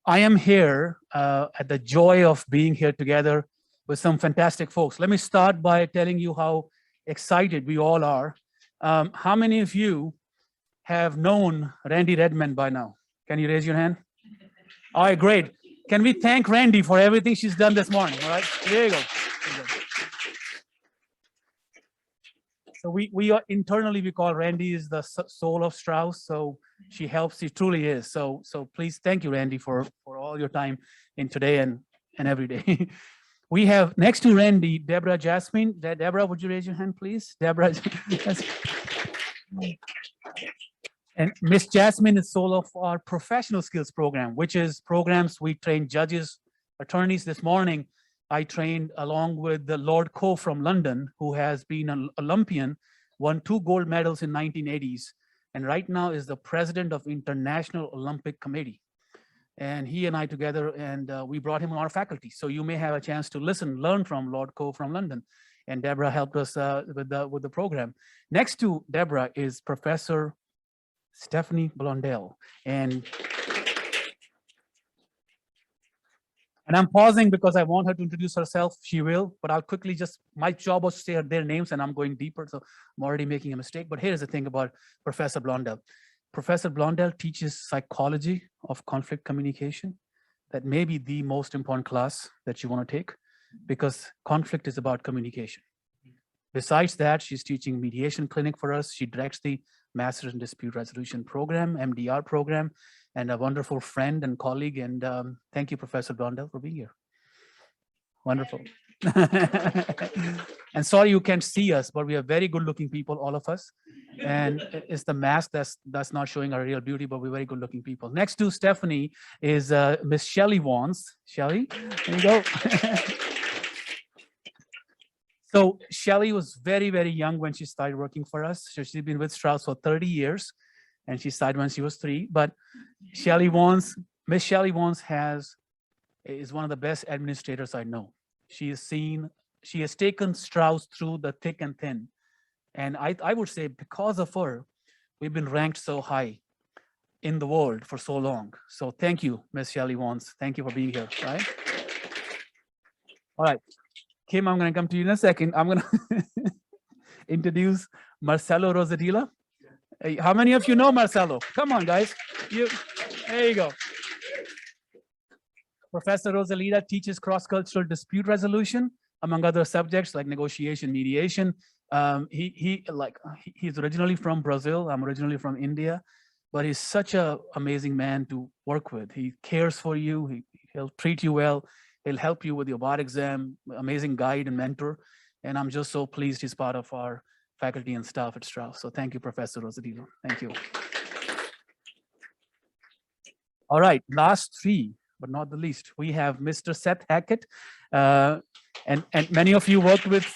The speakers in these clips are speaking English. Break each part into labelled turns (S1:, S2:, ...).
S1: I am here at the joy of being here together with some fantastic folks. Let me start by telling you how excited we all are. How many of you have known Randy Redmond by now? Can you raise your hand? All right, great. Can we thank Randy for everything she's done this morning? All right, there you go. So we are internally, we call Randy is the soul of Straus. So she helps, she truly is. So please thank you, Randy, for all your time in today and every day. We have next to Randy, Deborah Jasmine. Deborah, would you raise your hand, please? Deborah. And Miss Jasmine is soul of our professional skills program, which is programs we train judges, attorneys. This morning, I trained along with the Lord Coe from London, who has been an Olympian, won 2 gold medals in 1980s, and right now is the president of International Olympic Committee. And he and I together, and we brought him on our faculty. So you may have a chance to learn from Lord Coe from London. And Deborah helped us with the program. Next to Deborah is Professor Stephanie Blondell. And I'm pausing because I want her to introduce herself. She will, but I'll quickly just, my job was to say their names and I'm going deeper, so I'm already making a mistake. But here's the thing about Professor Blondell. Professor Blondell teaches psychology of conflict communication. That may be the most important class that you want to take because conflict is about communication. Besides that, she's teaching mediation clinic for us. She directs the Master in Dispute Resolution program, MDR program, and a wonderful friend and colleague. And thank you, Professor Blondell, for being here. Wonderful. And sorry you can't see us, but we are very good looking people, all of us. And it's the mask that's not showing our real beauty, but we're very good looking people. Next to Stephanie is Miss Shelley Wans. Shelley, there you go. So Shelley was very, very young when she started working for us. So she's been with Straus for 30 years, and she started when she was 3. But Miss Shelley Wans is one of the best administrators I know. She has taken Straus through the thick and thin. And I would say because of her, we've been ranked so high in the world for so long. So thank you, Miss Shelley Wans. Thank you for being here, right? All right. Kim, I'm going to come to you in a second. I'm going to introduce Marcelo Rosatila. Hey, how many of you know Marcelo? Come on, guys. There you go. Professor Rosalita teaches cross-cultural dispute resolution, among other subjects like negotiation, mediation. He's originally from Brazil. I'm originally from India, but he's such an amazing man to work with. He cares for you. He'll treat you well. He'll help you with your bar exam, amazing guide and mentor. And I'm just so pleased he's part of our faculty and staff at Straus. So thank you, Professor Rosadillo. Thank you. All right, last 3, but not the least, we have Mr. Seth Hackett. And many of you worked with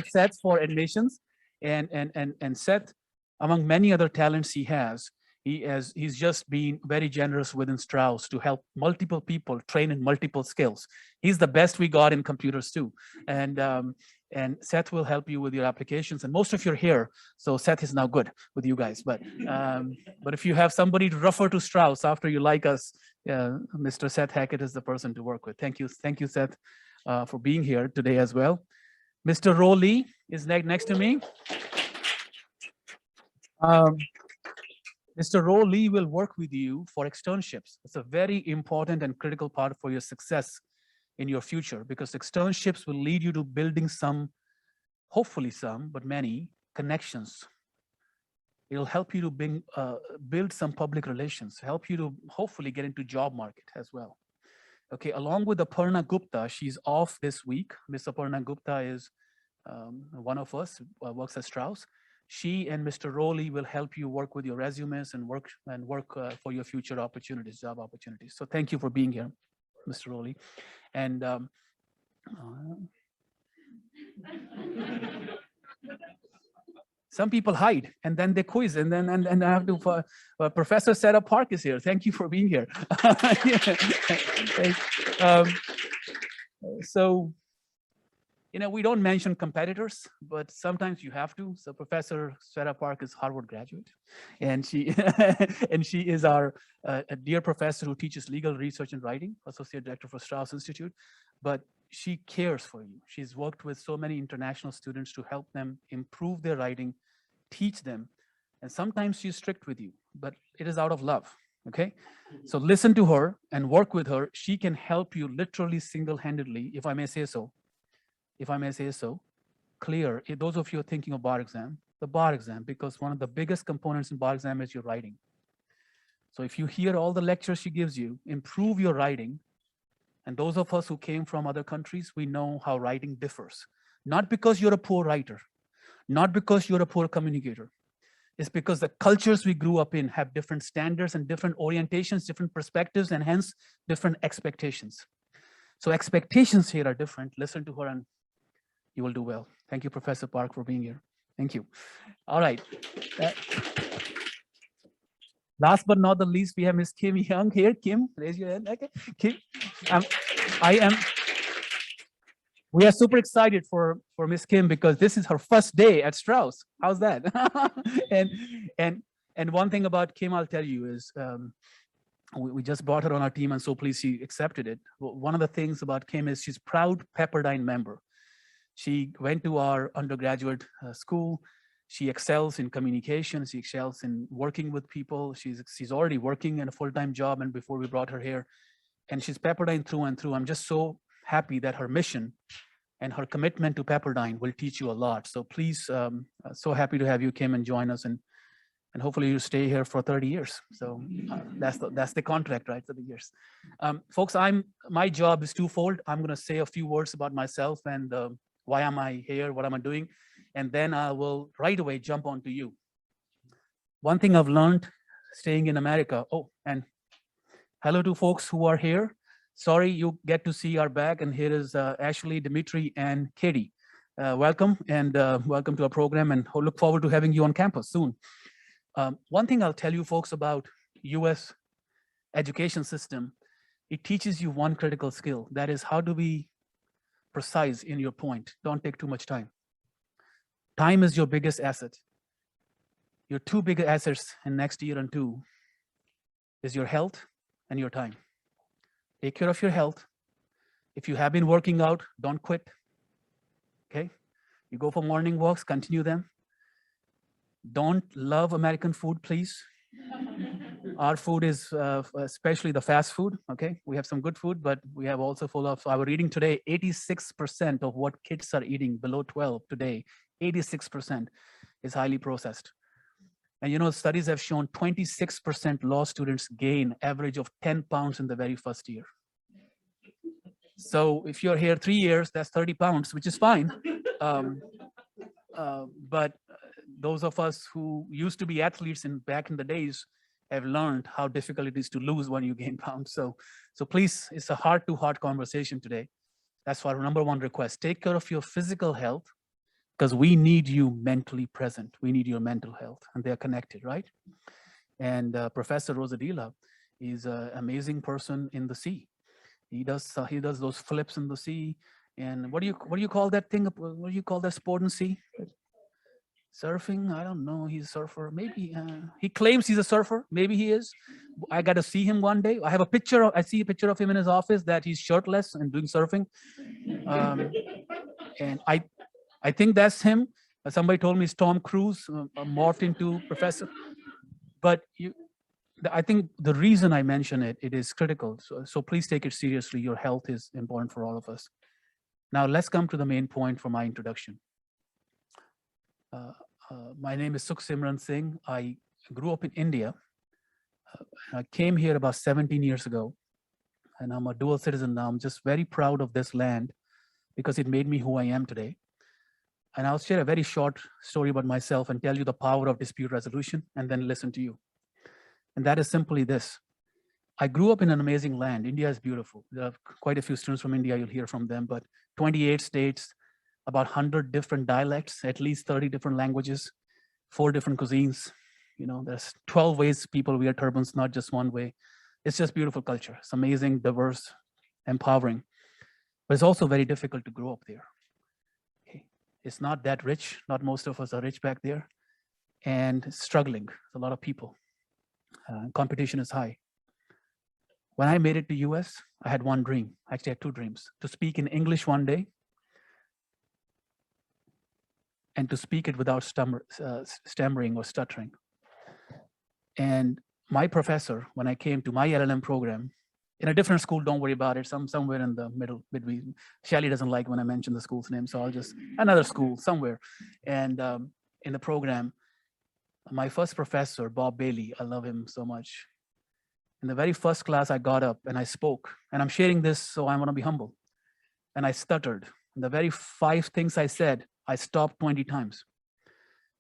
S1: Seth for admissions. And Seth, among many other talents he has, he's just been very generous within Straus to help multiple people train in multiple skills. He's the best we got in computers too. And Seth will help you with your applications. And most of you are here, so Seth is now good with you guys. But if you have somebody to refer to Straus after you like us, Mr. Seth Hackett is the person to work with. Thank you, Seth, for being here today as well. Mr. Ro Lee is next to me. Mr. Ro Lee will work with you for externships. It's a very important and critical part for your success in your future, because externships will lead you to building hopefully some, but many connections. It'll help you to build some public relations, help you to hopefully get into job market as well. Okay, along with Aparna Gupta, she's off this week. Miss Aparna Gupta is one of us, works at Straus. She and Mr. Rowley will help you work with your resumes and work for your future opportunities, job opportunities. So thank you for being here, Mr. Rowley. And some people hide and then they quiz and I have to. Professor Sarah Park is here. Thank you for being here. So we don't mention competitors, but sometimes you have to. So Professor Sarah Park is Harvard graduate, and she and she is our a dear professor who teaches legal research and writing, associate director for Straus Institute. But she cares for you. She's worked with so many international students to help them improve their writing, teach them, and sometimes she's strict with you, but it is out of love. Okay, so listen to her and work with her. She can help you literally single-handedly, if I may say so, clear. Those of you who are thinking of the bar exam, because one of the biggest components in bar exam is your writing. So if you hear all the lectures she gives you, improve your writing. And those of us who came from other countries, we know how writing differs. Not because you're a poor writer, not because you're a poor communicator. It's because the cultures we grew up in have different standards and different orientations, different perspectives, and hence different expectations. So expectations here are different. Listen to her and you will do well. Thank you, Professor Park, for being here. Thank you. All right. Last but not the least, we have Ms. Kim Young here. Kim, raise your hand. Okay. Kim, we are super excited for Ms. Kim because this is her first day at Straus. How's that? and one thing about Kim, I'll tell you is we just brought her on our team, and so pleased she accepted it. One of the things about Kim is she's proud Pepperdine member. She went to our undergraduate school. She excels in communication. She excels in working with people. She's already working in a full-time job, and before we brought her here, and she's Pepperdine through and through. I'm just so happy that her mission and her commitment to Pepperdine will teach you a lot. So please, so happy to have you, Kim, and join us, and hopefully you stay here for 30 years. So that's the contract, right, for the years. Folks, my job is twofold. I'm gonna say a few words about myself and why am I here, what am I doing, and then I will right away jump onto you. One thing I've learned staying in America, and hello to folks who are here. Sorry, you get to see our back, and here is Ashley, Dimitri, and Katie. Welcome, and welcome to our program, and look forward to having you on campus soon. One thing I'll tell you folks about US education system, it teaches you one critical skill. That is, how to be precise in your point. Don't take too much time. Time is your biggest asset. Your two big assets in next year and two is your health and your time. Take care of your health. If you have been working out, don't quit. Okay? You go for morning walks, continue them. Don't love American food, please. Our food is, especially the fast food, okay? We have some good food, but we have also full of, I was reading today, 86% of what kids are eating below 12 today, 86% is highly processed. And studies have shown 26% law students gain average of 10 pounds in the very first year. So if you're here 3 years, that's 30 pounds, which is fine. But those of us who used to be athletes back in the days have learned how difficult it is to lose when you gain pounds. So please, it's a heart-to-heart conversation today. That's our number one request. Take care of your physical health, because we need you mentally present. We need your mental health, and they're connected, right? And Professor Rosadila is an amazing person in the sea. He does those flips in the sea. And what do you call that thing? What do you call that sport in the sea? Surfing? I don't know. He's a surfer. Maybe he claims he's a surfer. Maybe he is. I got to see him one day. I see a picture of him in his office that he's shirtless and doing surfing. And I think that's him. Somebody told me it's Tom Cruise morphed into Professor. But I think the reason I mention it is critical. So please take it seriously. Your health is important for all of us. Now let's come to the main point for my introduction. My name is Sukh Simran Singh. I grew up in India. I came here about 17 years ago, and I'm a dual citizen now. I'm just very proud of this land because it made me who I am today. And I'll share a very short story about myself and tell you the power of dispute resolution, and then listen to you. And that is simply this. I grew up in an amazing land. India is beautiful. There are quite a few students from India, you'll hear from them, but 28 states, about 100 different dialects, at least 30 different languages, 4 different cuisines. There's 12 ways people wear turbans, not just one way. It's just beautiful culture. It's amazing, diverse, empowering. But it's also very difficult to grow up there. is not that rich. Not most of us are rich back there, and struggling. A lot of people. Competition is high. When I made it to US, I had one dream. Actually, I had two dreams: to speak in English one day, and to speak it without stammering or stuttering. And my professor, when I came to my LLM program, in a different school, don't worry about it, somewhere in the middle between. Shelly doesn't like when I mention the school's name, so I'll just, another school somewhere. And in the program, my first professor, Bob Bailey, I love him so much. In the very first class, I got up and I spoke, and I'm sharing this, so I want to be humble. And I stuttered. And the very 5 things I said, I stopped 20 times.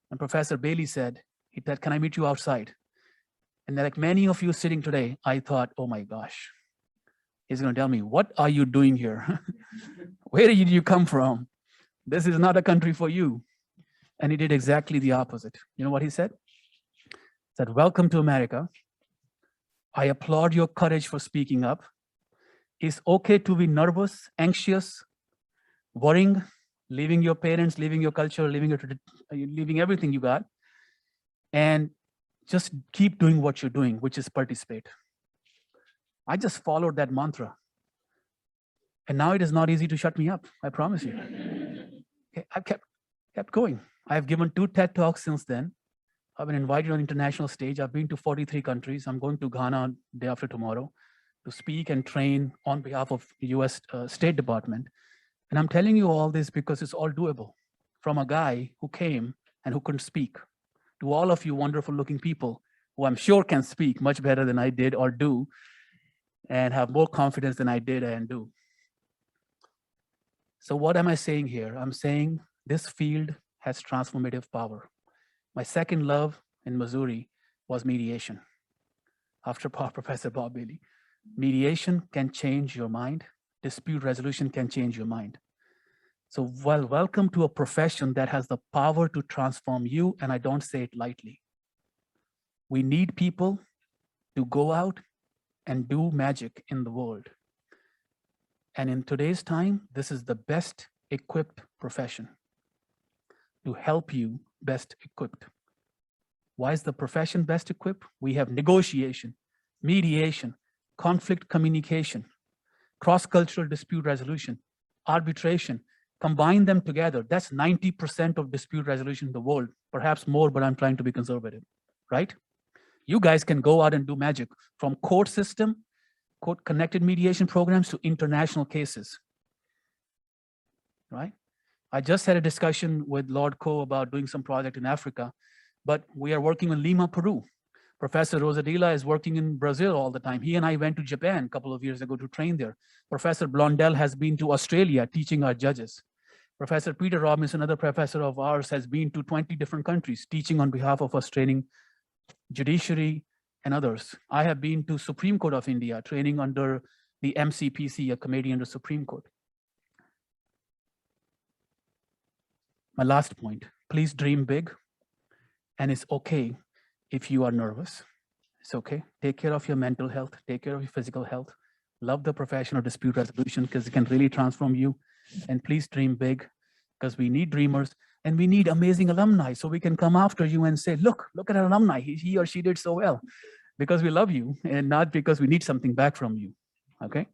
S1: And Professor Bailey said, he said, "Can I meet you outside?" And like many of you sitting today, I thought, oh my gosh, he's going to tell me, what are you doing here? Where did you come from? This is not a country for you. And he did exactly the opposite. You know what he said? He said, "Welcome to America. I applaud your courage for speaking up. It's okay to be nervous, anxious, worrying, leaving your parents, leaving your culture, leaving everything you got. And just keep doing what you're doing, which is participate." I just followed that mantra. And now it is not easy to shut me up, I promise you. Okay, I've kept going. I've given 2 TED Talks since then. I've been invited on international stage. I've been to 43 countries. I'm going to Ghana day after tomorrow to speak and train on behalf of the US State Department. And I'm telling you all this because it's all doable. From a guy who came and who couldn't speak, to all of you wonderful looking people who I'm sure can speak much better than I did or do, and have more confidence than I did and do. So what am I saying here? I'm saying this field has transformative power. My second love in Missouri was mediation. After Professor Bob Bailey, mediation can change your mind. Dispute resolution can change your mind. So welcome to a profession that has the power to transform you, and I don't say it lightly. We need people to go out and do magic in the world. And in today's time, this is the best equipped profession to help you best equipped. Why is the profession best equipped? We have negotiation, mediation, conflict communication, cross-cultural dispute resolution, arbitration. Combine them together. That's 90% of dispute resolution in the world, perhaps more, but I'm trying to be conservative, right? You guys can go out and do magic from court system, court connected mediation programs to international cases, right? I just had a discussion with Lord Coe about doing some project in Africa, but we are working in Lima, Peru. Professor Rosadilla is working in Brazil all the time. He and I went to Japan a couple of years ago to train there. Professor Blondell has been to Australia teaching our judges. Professor Peter Robinson, another professor of ours, has been to 20 different countries teaching on behalf of us, training judiciary and others. I have been to Supreme Court of India, training under the MCPC, a committee under Supreme Court. My last point, please dream big. And it's okay if you are nervous. It's okay. Take care of your mental health, take care of your physical health. Love the profession of dispute resolution because it can really transform you. And please dream big, because we need dreamers and we need amazing alumni, so we can come after you and say, look at an alumni. He or she did so well, because we love you and not because we need something back from you, okay?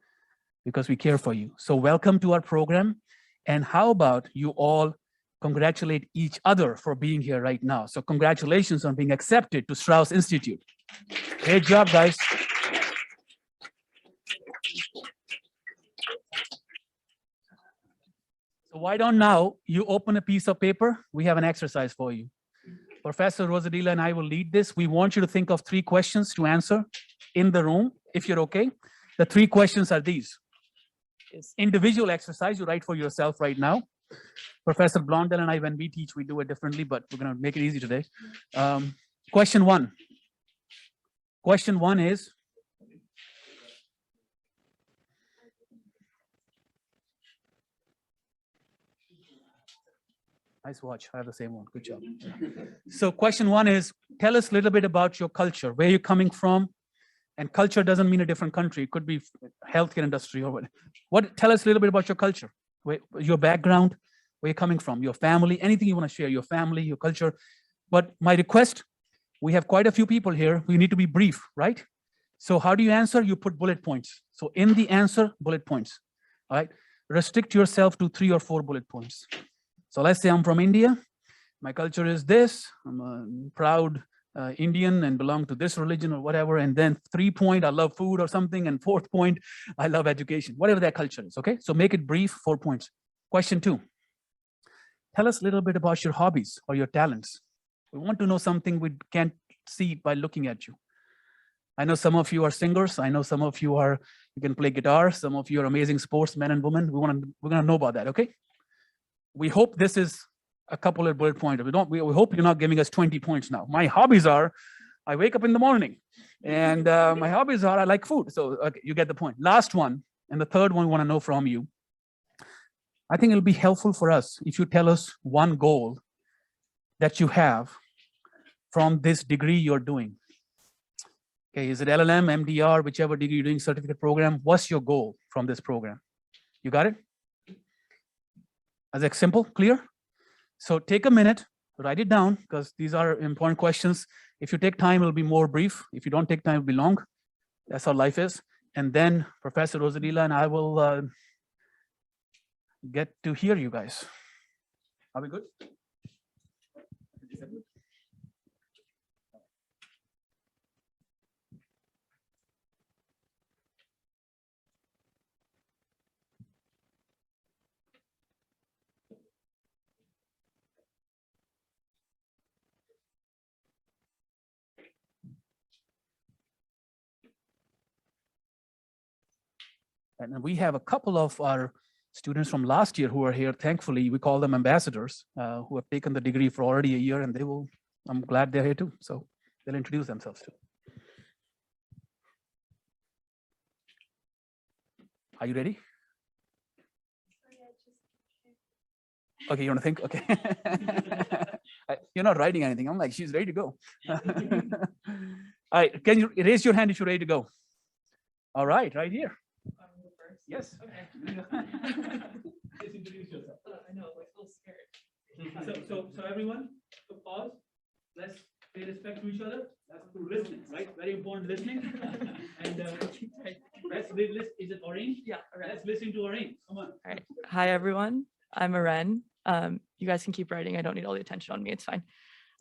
S1: Because we care for you. So welcome to our program. And how about you all congratulate each other for being here right now. So congratulations on being accepted to Straus Institute. Great job, guys. So why don't now you open a piece of paper? We have an exercise for you. Professor Rosadilla and I will lead this. We want you to think of 3 questions to answer in the room, if you're okay. The 3 questions are these. It's individual exercise you write for yourself right now. Professor Blondell and I, when we teach, we do it differently, but we're going to make it easy today. Question 1. Question 1 is, nice watch. I have the same one. Good job. So question 1 is, tell us a little bit about your culture, where you're coming from. And culture doesn't mean a different country. It could be healthcare industry or what. Tell us a little bit about your culture, your background, where you're coming from, your family, anything you want to share, your family, your culture. But my request, we have quite a few people here. We need to be brief, right? So how do you answer? You put bullet points. So in the answer, bullet points, all right? Restrict yourself to 3 or 4 bullet points. So let's say I'm from India. My culture is this. I'm a proud Indian and belong to this religion or whatever. And then 3 point, I love food or something. And 4th point, I love education, whatever that culture is, okay? So make it brief, 4 points. Question 2, tell us a little bit about your hobbies or your talents. We want to know something we can't see by looking at you. I know some of you are singers. I know some of you can play guitar. Some of you are amazing sportsmen and women. We're gonna know about that, okay? We hope this is a couple of bullet points. We hope you're not giving us 20 points now. My hobbies are, I wake up in the morning, and my hobbies are I like food. So okay, you get the point. Last one, and the third one we want to know from you. I think it'll be helpful for us if you tell us one goal that you have from this degree you're doing. Okay, is it LLM, MDR, whichever degree you're doing, certificate program? What's your goal from this program? You got it? Is that simple, clear? So take a minute, write it down, because these are important questions. If you take time, it'll be more brief. If you don't take time, it'll be long. That's how life is. And then Professor Rosalila and I will get to hear you guys. Are we good? And we have a couple of our students from last year who are here. Thankfully, we call them ambassadors who have taken the degree for already a year, and I'm glad they're here too. So they'll introduce themselves too. Are you ready? Okay, you want to think? Okay. You're not writing anything. I'm like, she's ready to go. All right, can you raise your hand if you're ready to go? All right, right here. Yes. Okay. Just introduce yourself.
S2: I know, I'm a little scared.
S1: So everyone, pause. Let's pay respect to each other. That's through listening, right? Very important listening. And let's listen. Is it orange?
S2: Yeah, all right.
S1: Let's listen to orange. Come on.
S2: All right. Hi, everyone. I'm Aren. You guys can keep writing. I don't need all the attention on me. It's fine.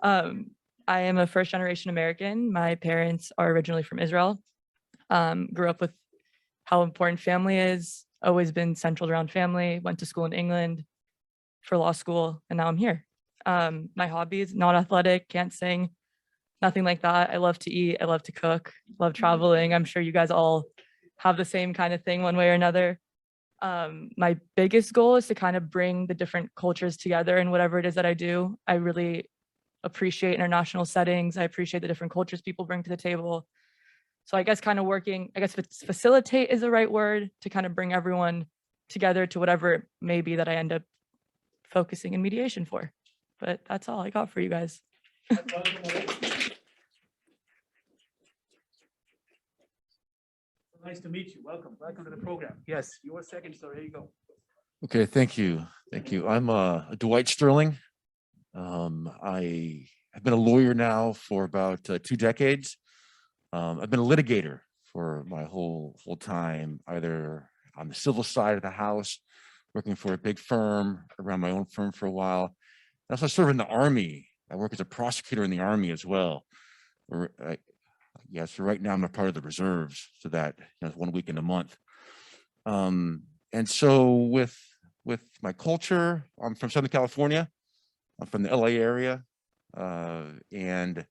S2: I am a first-generation American. My parents are originally from Israel. Grew up with how important family is, always been centered around family, went to school in England for law school, and now I'm here. My hobbies, not athletic, can't sing, nothing like that. I love to eat, I love to cook, love traveling. I'm sure you guys all have the same kind of thing one way or another. My biggest goal is to kind of bring the different cultures together in whatever it is that I do. I really appreciate international settings. I appreciate the different cultures people bring to the table. So I guess kind of working, I guess facilitate is the right word, to kind of bring everyone together to whatever it may be that I end up focusing in mediation for. But that's all I got for you guys.
S1: Nice to meet you. Welcome. Welcome to the program. Yes, you were second, so there you go.
S3: Okay, thank you. Thank you. I'm Dwight Sterling. I have been a lawyer now for about 2 decades. I've been a litigator for my whole time, either on the civil side of the house, working for a big firm, around my own firm for a while. I also serve in the Army. I work as a prosecutor in the Army as well. So right now I'm a part of the reserves, so that it's 1 week in a month. And so with my culture, I'm from Southern California. I'm from the LA area, and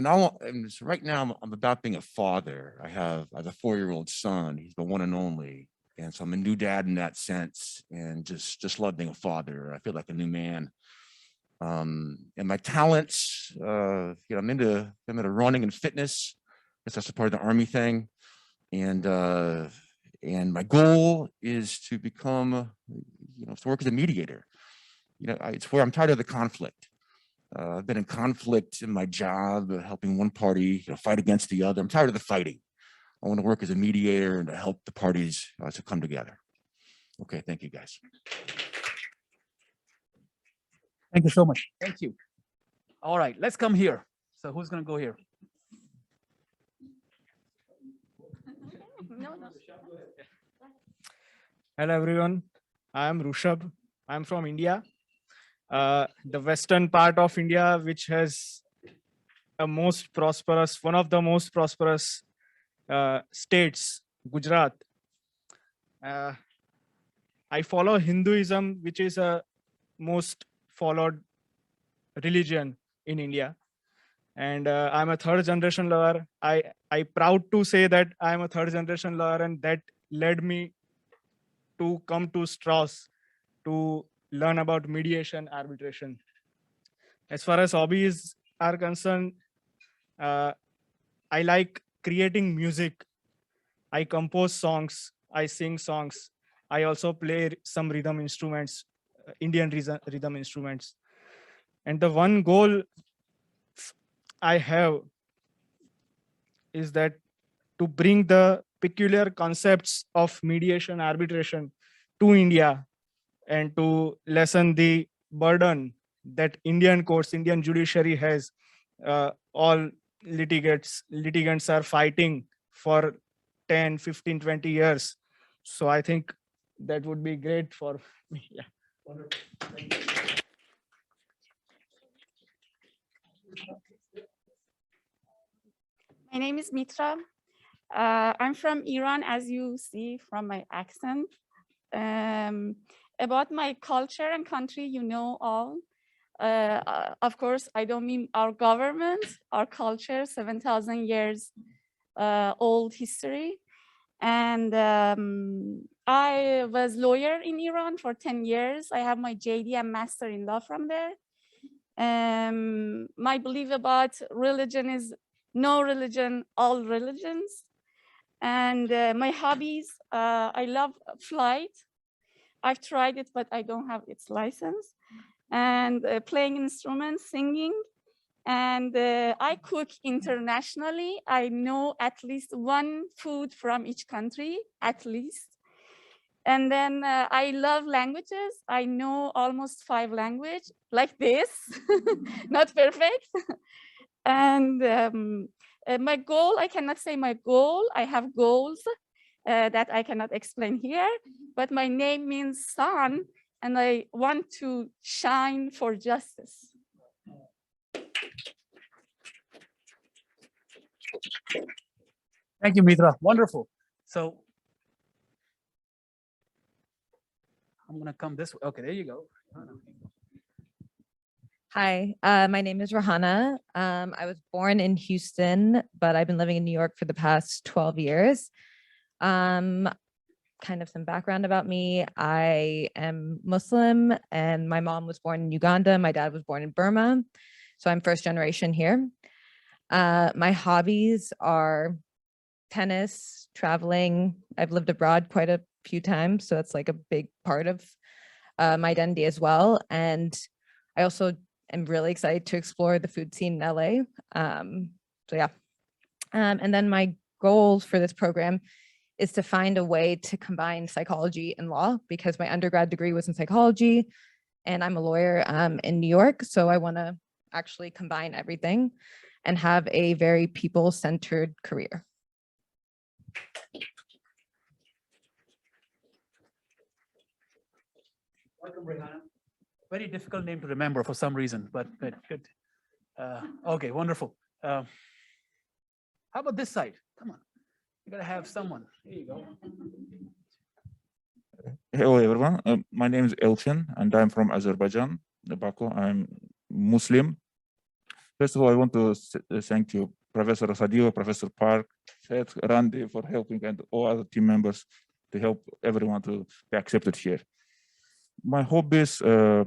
S3: so right now I'm about being a father. I have a 4-year-old son. He's the one and only, and so I'm a new dad in that sense, and just love being a father. I feel like a new man. And my talents, I'm into running and fitness. I guess that's a part of the Army thing, and my goal is to become, to work as a mediator. It's where I'm tired of the conflict. I've been in conflict in my job, helping one party fight against the other. I'm tired of the fighting. I want to work as a mediator and to help the parties to come together. Okay, thank you guys.
S1: Thank you so much. Thank you. All right, let's come here. So who's going to go here?
S4: Hello everyone, I am Rushabh. I am from India, the western part of India, which has one of the most prosperous states, Gujarat. I follow Hinduism, which is a most followed religion in India, and I'm a third generation lawyer. I proud to say that I'm a third generation lawyer, and that led me to come to Straus to learn about mediation arbitration. As far as hobbies are concerned, I like creating music. I compose songs, I sing songs. I also play some rhythm instruments, Indian rhythm instruments. And the one goal I have is that to bring the peculiar concepts of mediation arbitration to India and to lessen the burden that Indian courts, Indian judiciary has. All litigants are fighting for 10, 15, 20 years. So I think that would be great for me. Yeah.
S5: My name is Mitra. I'm from Iran, as you see from my accent. About my culture and country, you know all. Of course, I don't mean our government, our culture, 7,000 years old history. And I was lawyer in Iran for 10 years. I have my JD and master in law from there. My belief about religion is no religion, all religions. And my hobbies, I love flight. I've tried it, but I don't have its license. And playing instruments, singing. And I cook internationally. I know at least one food from each country, at least. And then I love languages. I know almost 5 languages, like this, not perfect. And my goal, I cannot say my goal. I have goals that I cannot explain here, but my name means sun, and I want to shine for justice.
S1: Thank you, Mitra. Wonderful. So I'm going to come this way. Okay, there you go.
S6: Hi, my name is Rahana. I was born in Houston, but I've been living in New York for the past 12 years. Kind of some background about me. I am Muslim and my mom was born in Uganda. My dad was born in Burma. So I'm first generation here. My hobbies are tennis, traveling. I've lived abroad quite a few times. So that's like a big part of my identity as well. And I also am really excited to explore the food scene in LA. So yeah. And then my goals for this program is to find a way to combine psychology and law, because my undergrad degree was in psychology and I'm a lawyer in New York. So I want to actually combine everything and have a very people-centered career.
S1: Welcome, Rihanna. Very difficult name to remember for some reason, but good. Okay, wonderful. How about this side? Come on. You gotta have someone. Here you go.
S3: Hello, everyone. My name is Elchin, and I'm from Azerbaijan, Baku. I'm Muslim. First of all, I want to thank you, Professor Sadio, Professor Park, Seth, Randy, for helping, and all other team members to help everyone to be accepted here. My hobbies, in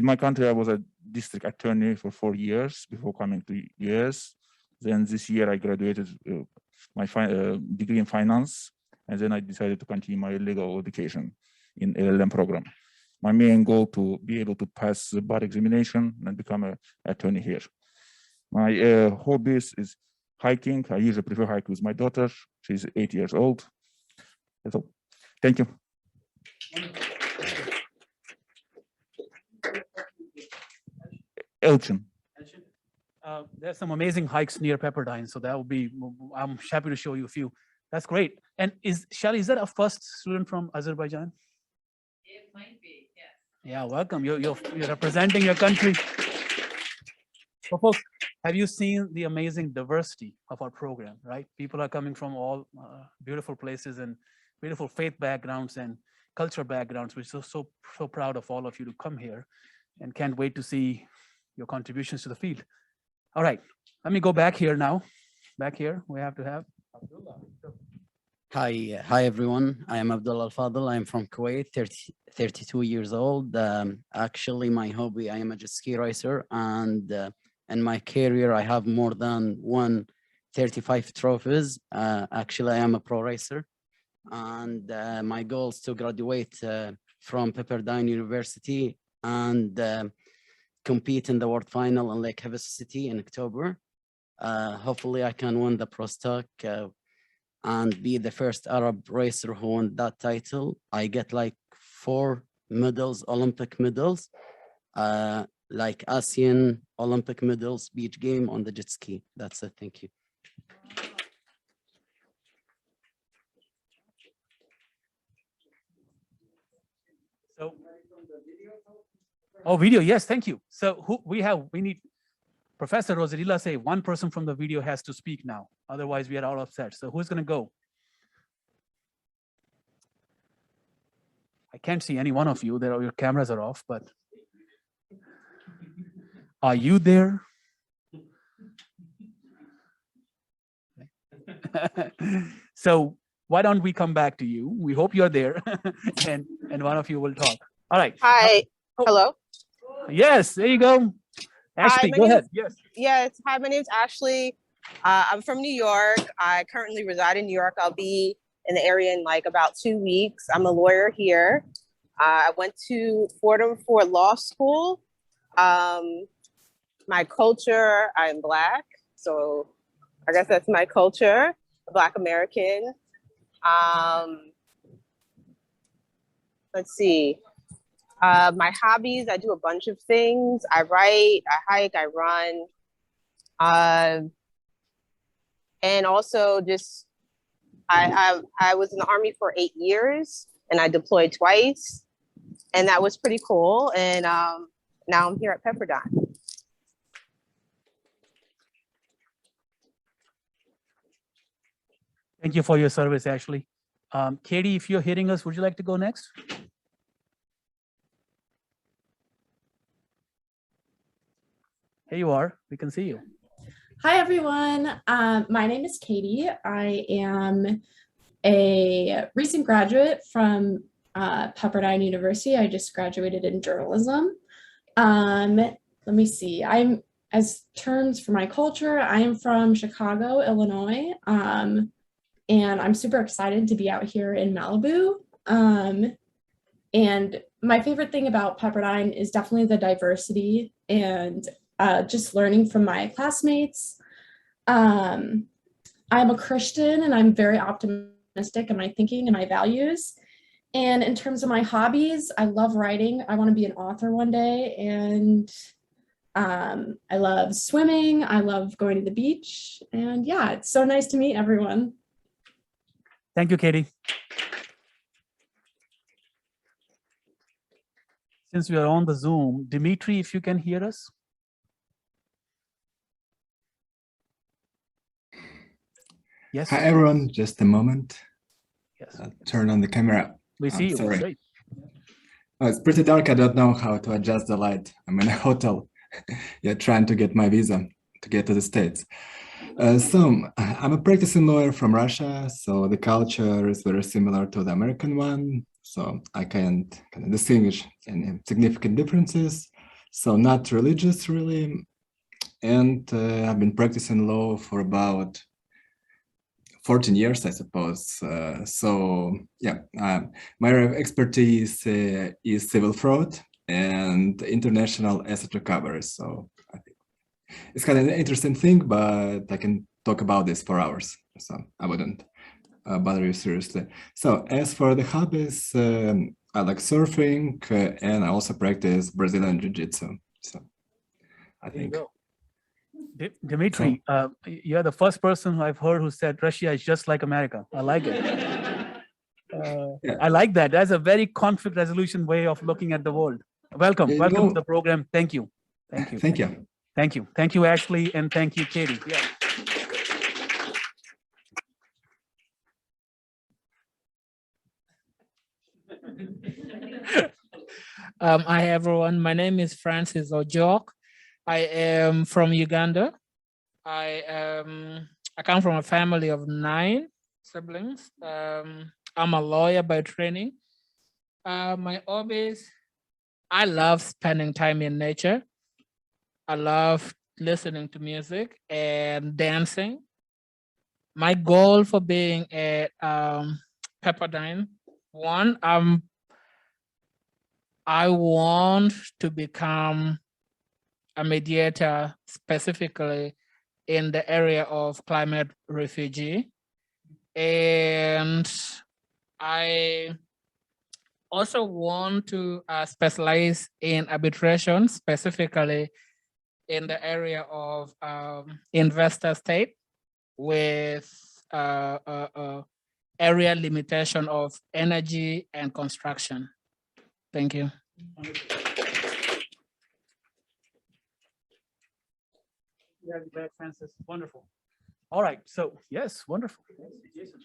S3: my country, I was a district attorney for 4 years before coming to US. Then this year I graduated my degree in finance, and then I decided to continue my legal education in LLM program. My main goal to be able to pass the bar examination and become an attorney here. My hobbies is hiking. I usually prefer hike with my daughter. She's 8 years old. That's all. Thank you.
S7: Elton.
S1: There's some amazing hikes near Pepperdine, so that would be, I'm happy to show you a few. That's great. And Shelly, is that a first student from Azerbaijan?
S8: It might be, yes.
S1: Yeah, welcome. You're representing your country. So folks, have you seen the amazing diversity of our program, right? People are coming from all beautiful places and beautiful faith backgrounds and culture backgrounds. We're so proud of all of you to come here and can't wait to see your contributions to the field. All right, let me go back here now. Back here, we have to have Abdullah.
S9: Hi everyone. I am Abdullah Al-Fadl. I am from Kuwait, 32 years old. Actually, my hobby, I am a jet ski racer, and in my career, I have more than 135 trophies. Actually, I am a pro racer, and my goal is to graduate from Pepperdine University and compete in the world final in Lake Havasu City in October. Hopefully, I can win the Pro Stock and be the first Arab racer who won that title. I get like 4 medals, Olympic medals, like ASEAN Olympic medals, beach game on the jet ski. That's it. Thank you.
S1: So, oh, video, yes, thank you. So we need Professor Rosarilla say one person from the video has to speak now. Otherwise, we are all upset. So who's going to go? I can't see any one of you. Your cameras are off, but are you there? So why don't we come back to you? We hope you're there, and one of you will talk. All right.
S10: Hi. Hello.
S1: Yes, there you go. Ashley,
S10: my
S1: go
S10: name
S1: ahead.
S10: is-
S1: Yes.
S10: Yes. Hi, my name's Ashley. I'm from New York. I currently reside in New York. I'll be in the area in like about 2 weeks. I'm a lawyer here. I went to Fordham for law school. My culture, I'm Black. So I guess that's my culture, Black American. Let's see. My hobbies, I do a bunch of things. I write, I hike, I run. And also just, I was in the Army for 8 years and I deployed twice. And that was pretty cool. And now I'm here at Pepperdine.
S1: Thank you for your service, Ashley. Katie, if you're hearing us, would you like to go next? Here you are. We can see you.
S11: Hi, everyone. My name is Katie. I am a recent graduate from Pepperdine University. I just graduated in journalism. Let me see. As terms for my culture, I am from Chicago, Illinois. And I'm super excited to be out here in Malibu. And my favorite thing about Pepperdine is definitely the diversity and just learning from my classmates. I'm a Christian and I'm very optimistic in my thinking and my values. And in terms of my hobbies, I love writing. I want to be an author one day. And I love swimming. I love going to the beach. And yeah, it's so nice to meet everyone.
S1: Thank you, Katie. Since we are on the Zoom, Dimitri, if you can hear us. Yes.
S12: Hi everyone, just a moment.
S1: Yes.
S12: Turn on the camera.
S1: We see you.
S12: Sorry.
S1: Great.
S12: Oh, it's pretty dark. I don't know how to adjust the light. I'm in a hotel. Yeah, trying to get my visa to get to the States. So I'm a practicing lawyer from Russia. So the culture is very similar to the American one. So I can't kind of distinguish any significant differences. So not religious really. And I've been practicing law for about 14 years, I suppose. So yeah, my expertise is civil fraud and international asset recovery. So I think it's kind of an interesting thing, but I can talk about this for hours. So I wouldn't bother you seriously. So as for the hobbies, I like surfing and I also practice Brazilian Jiu-Jitsu. So I
S1: There you
S12: think.
S1: go. Dimitri, you're the first person who I've heard who said Russia is just like America. I like it.
S12: Yeah.
S1: I like that. That's a very conflict resolution way of looking at the world. Welcome.
S12: Yeah, you
S1: Welcome to
S12: know-
S1: the program. Thank you. Thank you.
S12: Thank you.
S1: Thank you. Thank you, Ashley, and thank you, Katie. Yeah.
S7: Hi everyone, my name is Francis Ojok. I am from Uganda. I come from a family of 9 siblings. I'm a lawyer by training. My hobbies, I love spending time in nature. I love listening to music and dancing. My goal for being at Pepperdine, one, I want to become a mediator specifically in the area of climate refugee. And I also want to specialize in arbitration, specifically in the area of investor state with area limitation of energy and construction. Thank you.
S1: Yeah, glad, Francis. Wonderful. All right. So yes, wonderful. Jason.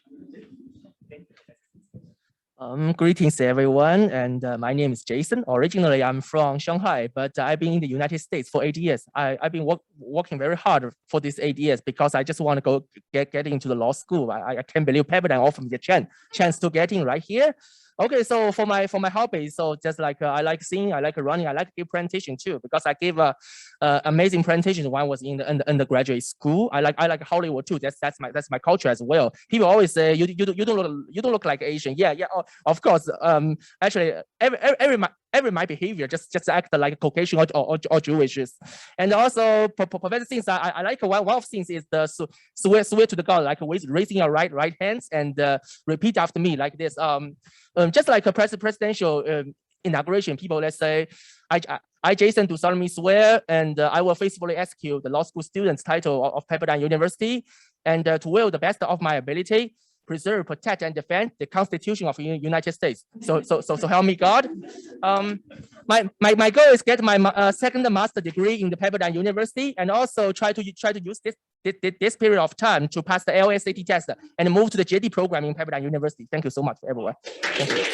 S13: Greetings everyone, and my name is Jason. Originally, I'm from Shanghai, but I've been in the United States for 8 years. I've been working very hard for these 8 years because I just want to go get into the law school. I can't believe Pepperdine offered me the chance to get in right here. Okay, so for my hobbies, so just like I like singing, I like running, I like to give presentation too because I gave amazing presentations when I was in the undergraduate school. I like Hollywood too. That's my culture as well. People always say you don't look like Asian. Yeah, of course. Actually, every my behavior just act like Caucasian or Jewish. And also professor things I like one of things is the swear to the God, like raising your right hands and repeat after me like this. Just like a presidential inauguration, people let's say, I Jason do solemnly swear, and I will faithfully execute the law school student's title of Pepperdine University, and to will the best of my ability preserve, protect, and defend the Constitution of the United States. So help me God. My goal is get my second master degree in the Pepperdine University, and also try to use this period of time to pass the LSAT test and move to the JD program in Pepperdine University. Thank you so much, everyone. Thank you.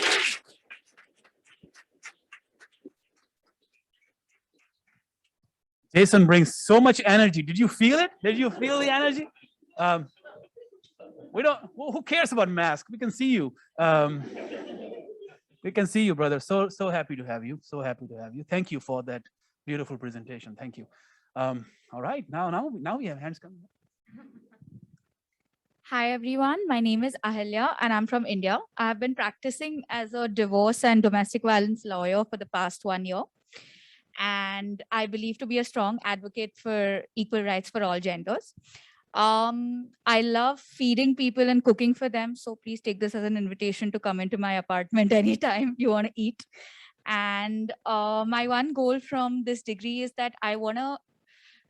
S1: Jason brings so much energy. Did you feel it? Did you feel the energy? We don't. Who cares about mask? We can see you. We can see you, brother. So happy to have you. So happy to have you. Thank you for that beautiful presentation. Thank you. All right. Now we have hands coming.
S14: Hi, everyone. My name is Ahalya, and I'm from India. I've been practicing as a divorce and domestic violence lawyer for the past 1 year. And I believe to be a strong advocate for equal rights for all genders. I love feeding people and cooking for them. So please take this as an invitation to come into my apartment anytime you want to eat. And my one goal from this degree is that I want to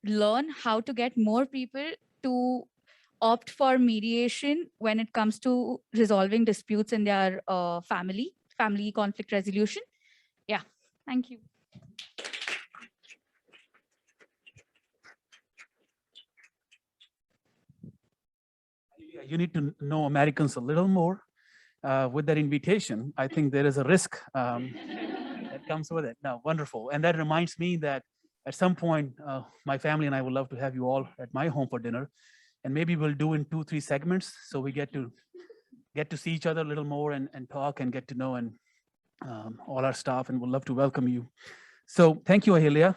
S14: learn how to get more people to opt for mediation when it comes to resolving disputes in their family conflict resolution. Yeah, thank you.
S1: You need to know Americans a little more. With that invitation, I think there is a risk that comes with it. No, wonderful. And that reminds me that at some point, my family and I would love to have you all at my home for dinner. And maybe we'll do in 2-3 segments so we get to see each other a little more and talk and get to know and all our staff, and we'd love to welcome you. So thank you, Ahilia.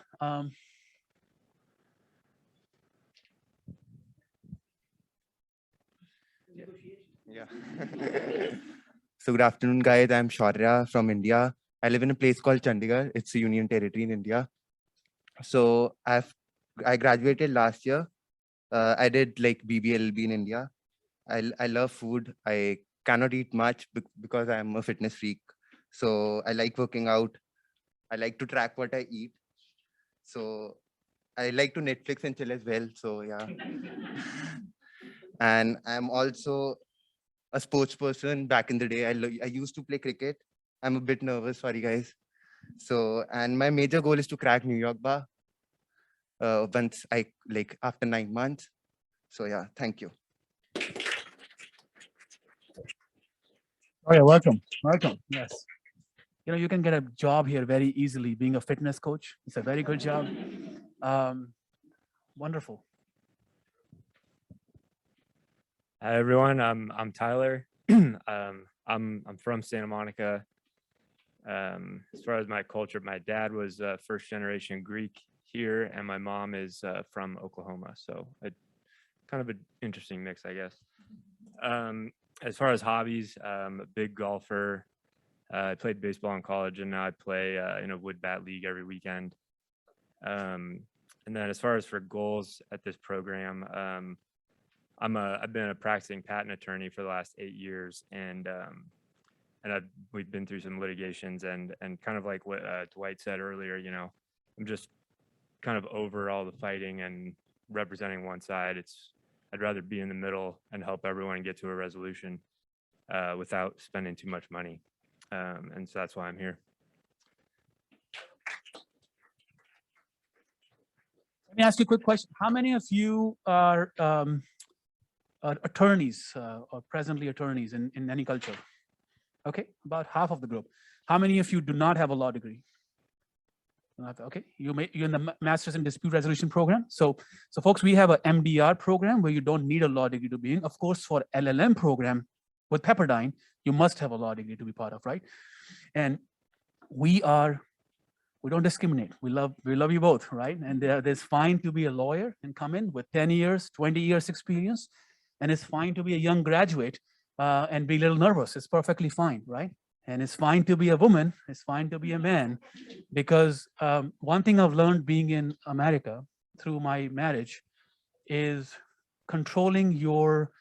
S15: Yeah. So good afternoon, guys. I'm Shaurya from India. I live in a place called Chandigarh. It's a union territory in India. So I graduated last year. I did like BBLB in India. I love food. I cannot eat much because I'm a fitness freak. So I like working out. I like to track what I eat. So I like to Netflix and chill as well. So yeah. And I'm also a sports person back in the day. I used to play cricket. I'm a bit nervous, sorry guys. So, and my major goal is to crack New York bar once I like after 9 months. So yeah, thank you.
S1: Oh, yeah, welcome. Welcome. Yes. You know, you can get a job here very easily being a fitness coach. It's a very good job. Wonderful.
S16: Hi everyone, I'm Tyler. I'm from Santa Monica. As far as my culture, my dad was first generation Greek here, and my mom is from Oklahoma. So kind of an interesting mix, I guess. As far as hobbies, I'm a big golfer. I played baseball in college, and now I play in a wood bat league every weekend. And then as far as for goals at this program, I've been a practicing patent attorney for the last 8 years, and we've been through some litigations, and kind of like what Dwight said earlier, you know, I'm just kind of over all the fighting and representing one side. I'd rather be in the middle and help everyone get to a resolution without spending too much money, and so that's why I'm here.
S1: Let me ask you a quick question. How many of you are attorneys or presently attorneys in any culture? Okay, about half of the group. How many of you do not have a law degree? Okay, you're in the Masters in Dispute Resolution program. So folks, we have a MDR program where you don't need a law degree to be in. Of course, for LLM program with Pepperdine, you must have a law degree to be part of, right? And we don't discriminate. We love you both, right? And there's fine to be a lawyer and come in with 10 years, 20 years experience, and it's fine to be a young graduate and be a little nervous. It's perfectly fine, right? And it's fine to be a woman. It's fine to be a man, because one thing I've learned being in America through my marriage is controlling your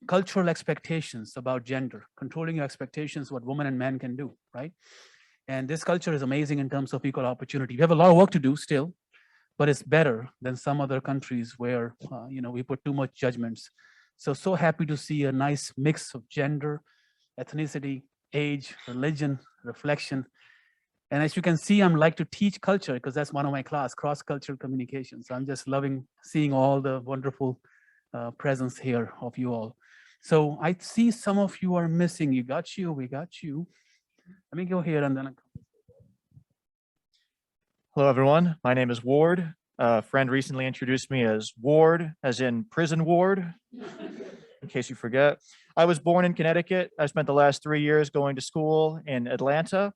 S1: cultural expectations about gender, controlling your expectations what women and men can do, right? And this culture is amazing in terms of equal opportunity. We have a lot of work to do still, but it's better than some other countries where you know, we put too much judgments. So happy to see a nice mix of gender, ethnicity, age, religion, reflection. And as you can see, I'm like to teach culture because that's one of my class, cross-cultural communication. So I'm just loving seeing all the wonderful presence here of you all. So I see some of you are missing. We got you. Let me go here and then.
S17: Hello, everyone. My name is Ward. A friend recently introduced me as Ward, as in prison ward, in case you forget. I was born in Connecticut. I spent the last 3 years going to school in Atlanta.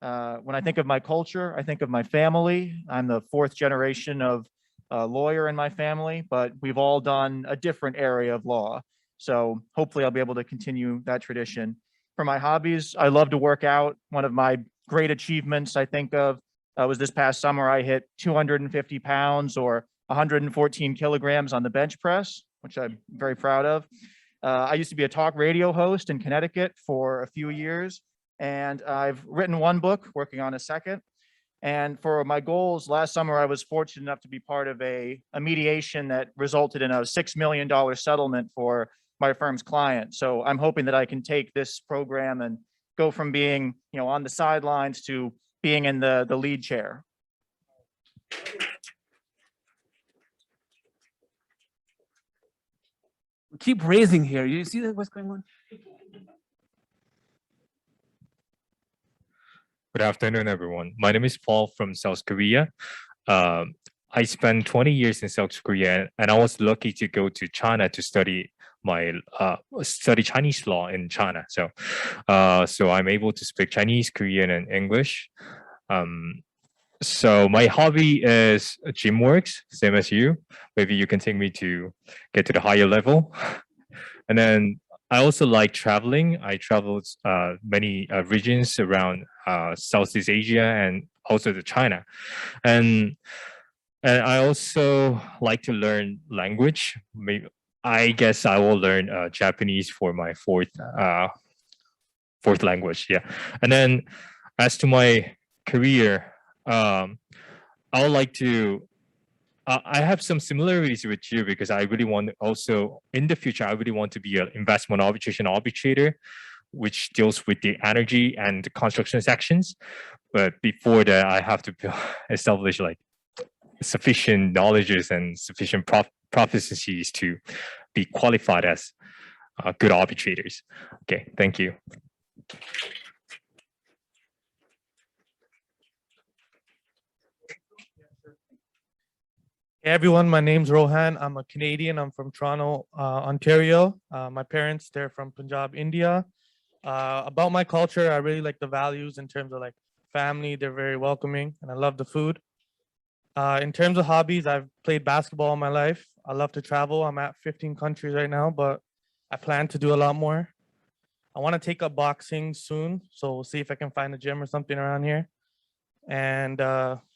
S17: When I think of my culture, I think of my family. I'm the 4th generation of a lawyer in my family, but we've all done a different area of law. So hopefully I'll be able to continue that tradition. For my hobbies, I love to work out. One of my great achievements I think of was this past summer, I hit 250 pounds or 114 kilograms on the bench press, which I'm very proud of. I used to be a talk radio host in Connecticut for a few years, and I've written 1 book, working on a second. And for my goals, last summer, I was fortunate enough to be part of a mediation that resulted in a $6 million settlement for my firm's client. So I'm hoping that I can take this program and go from being, you know, on the sidelines to being in the lead chair.
S1: Keep raising here. You see that what's going on?
S18: Good afternoon, everyone. My name is Paul from South Korea. I spent 20 years in South Korea, and I was lucky to go to China to study Chinese law in China. So I'm able to speak Chinese, Korean, and English. So my hobby is gym works, same as you. Maybe you can take me to get to the higher level. And then I also like traveling. I traveled many regions around Southeast Asia and also to China. And I also like to learn language. Maybe I guess I will learn Japanese for my fourth language. Yeah. And then as to my career, I would like to I have some similarities with you because I really want also in the future, I really want to be an investment arbitration arbitrator, which deals with the energy and the construction sections. But before that, I have to establish like sufficient knowledges and sufficient proficiencies to be qualified as good arbitrators. Okay, thank you.
S19: Hey everyone, my name's Rohan. I'm a Canadian. I'm from Toronto, Ontario. My parents, they're from Punjab, India. About my culture, I really like the values in terms of like family. They're very welcoming and I love the food. In terms of hobbies, I've played basketball all my life. I love to travel. I'm at 15 countries right now, but I plan to do a lot more. I want to take up boxing soon, so we'll see if I can find a gym or something around here. And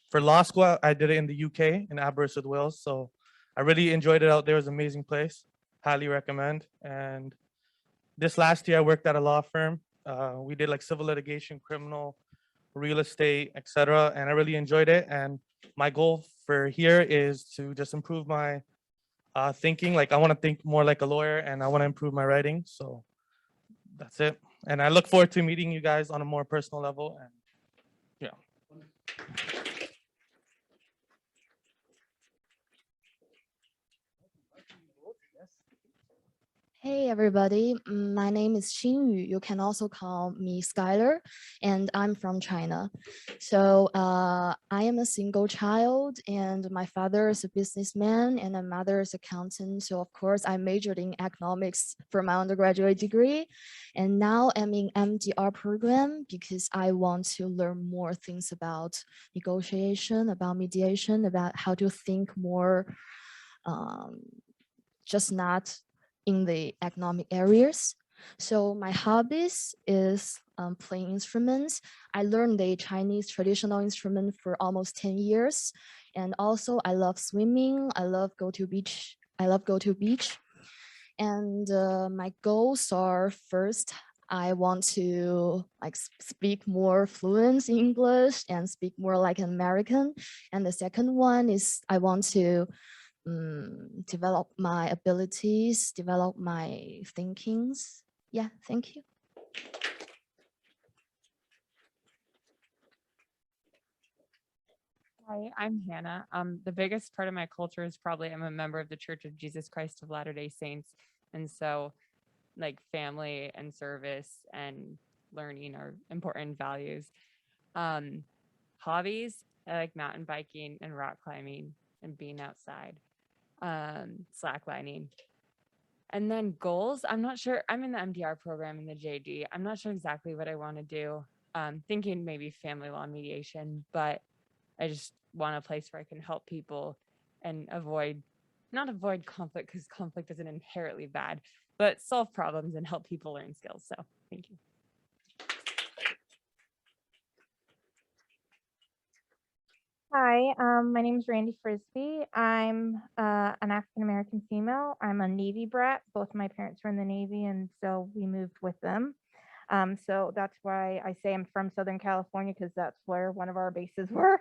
S19: for law school, I did it in the UK in Aberystwyth, Wales. So I really enjoyed it out there. It was an amazing place. Highly recommend. And this last year, I worked at a law firm. We did like civil litigation, criminal, real estate, etc. And I really enjoyed it. And my goal for here is to just improve my thinking. Like I want to think more like a lawyer, and I want to improve my writing. So that's it. And I look forward to meeting you guys on a more personal level. And yeah.
S20: Hey everybody, my name is Xinyu. You can also call me Skylar, and I'm from China. So I am a single child, and my father is a businessman, and my mother is accountant. So of course, I majored in economics for my undergraduate degree, and now I'm in MDR program because I want to learn more things about negotiation, about mediation, about how to think more, just not in the economic areas. So my hobbies is playing instruments. I learned the Chinese traditional instrument for almost 10 years. And also I love swimming. I love go to beach. And my goals are first, I want to like speak more fluent English and speak more like an American. And the second one is I want to develop my abilities, develop my thinkings. Yeah, thank you.
S21: Hi, I'm Hannah. The biggest part of my culture is probably I'm a member of the Church of Jesus Christ of Latter-day Saints. And so like family and service and learning are important values. Hobbies, I like mountain biking and rock climbing and being outside. Slacklining. And then goals, I'm not sure. I'm in the MDR program in the JD. I'm not sure exactly what I want to do. Thinking maybe family law mediation, but I just want a place where I can help people and not avoid conflict because conflict isn't inherently bad, but solve problems and help people learn skills. So thank you.
S22: Hi, my name is Randy Frisbee. I'm an African-American female. I'm a Navy brat. Both my parents were in the Navy, and so we moved with them. So that's why I say I'm from Southern California, because that's where one of our bases were.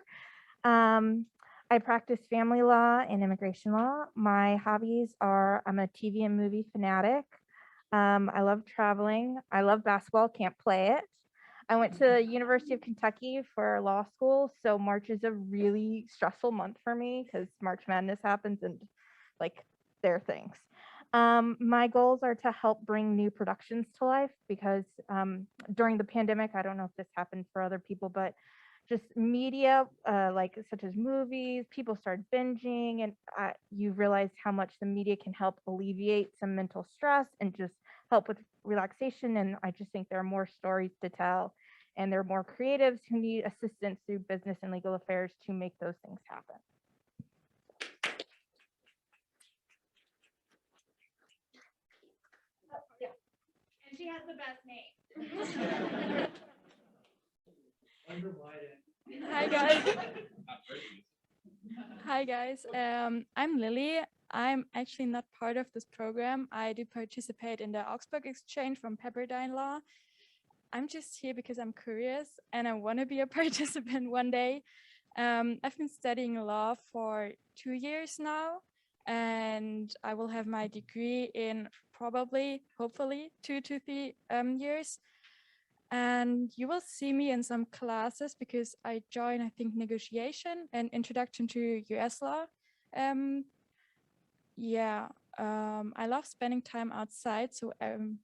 S22: I practice family law and immigration law. My hobbies are I'm a TV and movie fanatic. I love traveling. I love basketball, can't play it. I went to University of Kentucky for law school, so March is a really stressful month for me because March Madness happens and like there are things. My goals are to help bring new productions to life because during the pandemic, I don't know if this happened for other people, but just media like such as movies, people started binging, and you realize how much the media can help alleviate some mental stress and just help with relaxation. And I just think there are more stories to tell, and there are more creatives who need assistance through business and legal affairs to make those things happen.
S14: And she has the best name.
S23: Hi guys. Hi guys. I'm Lily. I'm actually not part of this program. I do participate in the Augsburg Exchange from Pepperdine Law. I'm just here because I'm curious and I want to be a participant one day. I've been studying law for 2 years now, and I will have my degree in probably, hopefully, 2 to 3 years. And you will see me in some classes because I join, I think, negotiation and introduction to US law. Yeah, I love spending time outside. So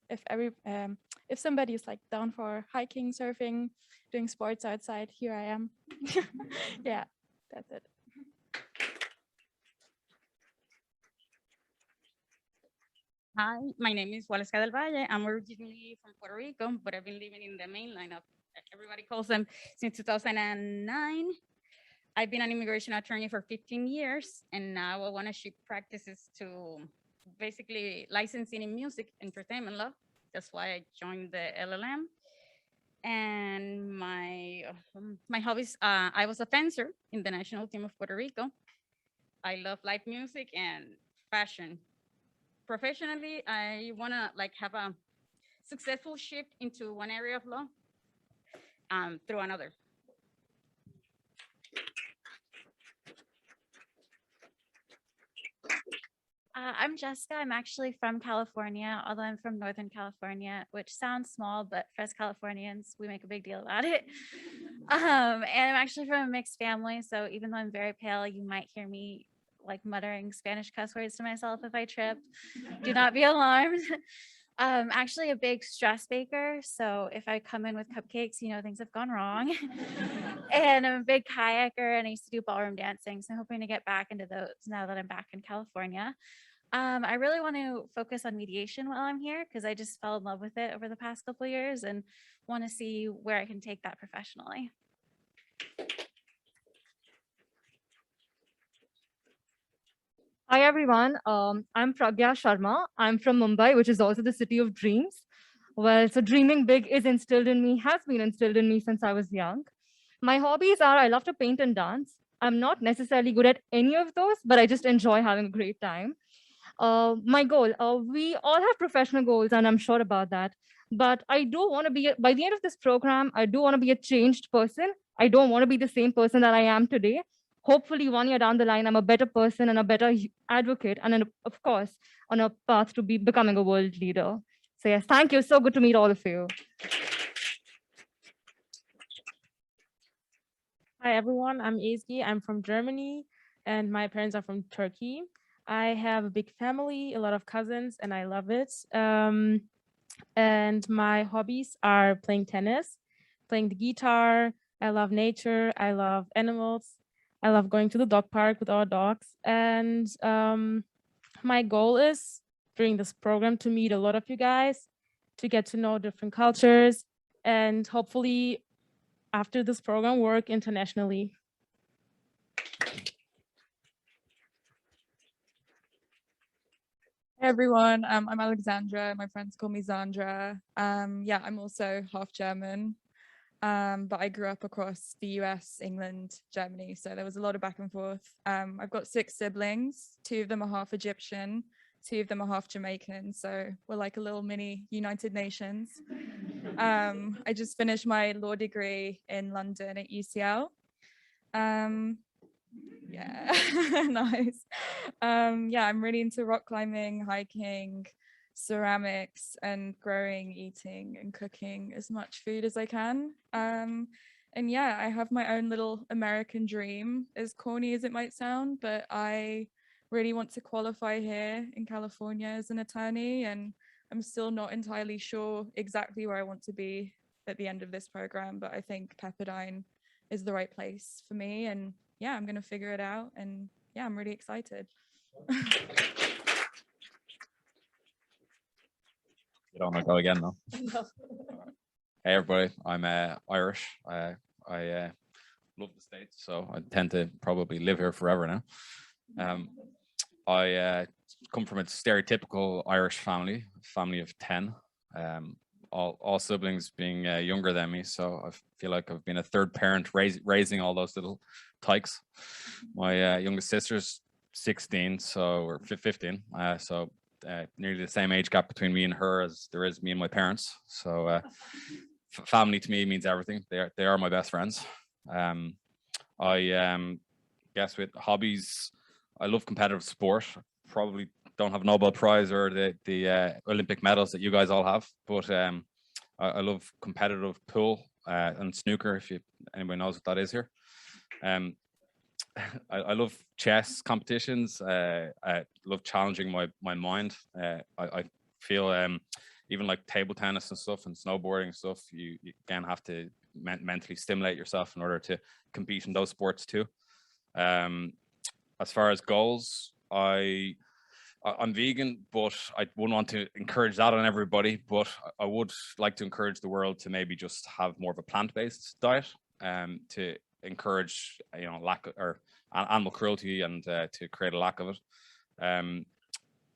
S23: if somebody is like down for hiking, surfing, doing sports outside, here I am. Yeah, that's it.
S2: Hi, my name is Waleska del Valle. I'm originally from Puerto Rico, but I've been living in the mainland of everybody calls them since 2009. I've been an immigration attorney for 15 years, and now I want to shift practices to basically licensing in music entertainment law. That's why I joined the LLM. And my hobbies, I was a fencer in the national team of Puerto Rico. I love live music and fashion. Professionally, I want to like have a successful shift into one area of law through another.
S4: I'm Jessica. I'm actually from California, although I'm from Northern California, which sounds small, but for us Californians, we make a big deal about it. And I'm actually from a mixed family, so even though I'm very pale, you might hear me like muttering Spanish cuss words to myself if I trip. Do not be alarmed. Actually a big stress baker, so if I come in with cupcakes, you know things have gone wrong. And I'm a big kayaker, and I used to do ballroom dancing, so I'm hoping to get back into those now that I'm back in California. I really want to focus on mediation while I'm here because I just fell in love with it over the past couple of years and want to see where I can take that professionally.
S5: Hi everyone, I'm Pragya Sharma. I'm from Mumbai, which is also the city of dreams. Well, so dreaming big is instilled in me, has been instilled in me since I was young. My hobbies are I love to paint and dance. I'm not necessarily good at any of those, but I just enjoy having a great time. My goal, we all have professional goals, and I'm sure about that. But I do want to be, by the end of this program, I do want to be a changed person. I don't want to be the same person that I am today. Hopefully 1 year down the line, I'm a better person and a better advocate, and then, of course, on a path to be becoming a world leader. So yes, thank you. So good to meet all of you.
S24: Hi everyone, I'm Ezgi. I'm from Germany and my parents are from Turkey. I have a big family, a lot of cousins, and I love it. And my hobbies are playing tennis, playing the guitar. I love nature. I love animals. I love going to the dog park with our dogs. And my goal is during this program to meet a lot of you guys, to get to know different cultures, and hopefully after this program work internationally.
S23: Hey everyone, I'm Alexandra. My friends call me Zandra. Yeah, I'm also half German, but I grew up across the US, England, Germany, so there was a lot of back and forth. I've got 6 siblings. 2 of them are half Egyptian, 2 of them are half Jamaican, so we're like a little mini United Nations. I just finished my law degree in London at UCL. Yeah, nice. Yeah, I'm really into rock climbing, hiking, ceramics, and growing, eating, and cooking as much food as I can. And yeah, I have my own little American dream, as corny as it might sound, but I really want to qualify here in California as an attorney, and I'm still not entirely sure exactly where I want to be at the end of this program, but I think Pepperdine is the right place for me, and yeah, I'm gonna figure it out, and yeah, I'm really excited.
S25: You don't want to go again, no? Hey everybody, I'm Irish. I love the States, so I tend to probably live here forever now. I come from a stereotypical Irish family of 10. All siblings being younger than me, so I feel like I've been a third parent raising all those little tykes. My youngest sister's 16, so or 15, so nearly the same age gap between me and her as there is me and my parents. So family to me means everything. They are my best friends. I guess with hobbies, I love competitive sport. Probably don't have a Nobel Prize or the Olympic medals that you guys all have, but I love competitive pool and snooker, if anybody knows what that is here. I love chess competitions. I love challenging my mind. I feel even like table tennis and stuff and snowboarding and stuff, you again have to mentally stimulate yourself in order to compete in those sports too. As far as goals, I'm vegan, but I wouldn't want to encourage that on everybody, but I would like to encourage the world to maybe just have more of a plant-based diet, to encourage, lack or animal cruelty and to create a lack of it.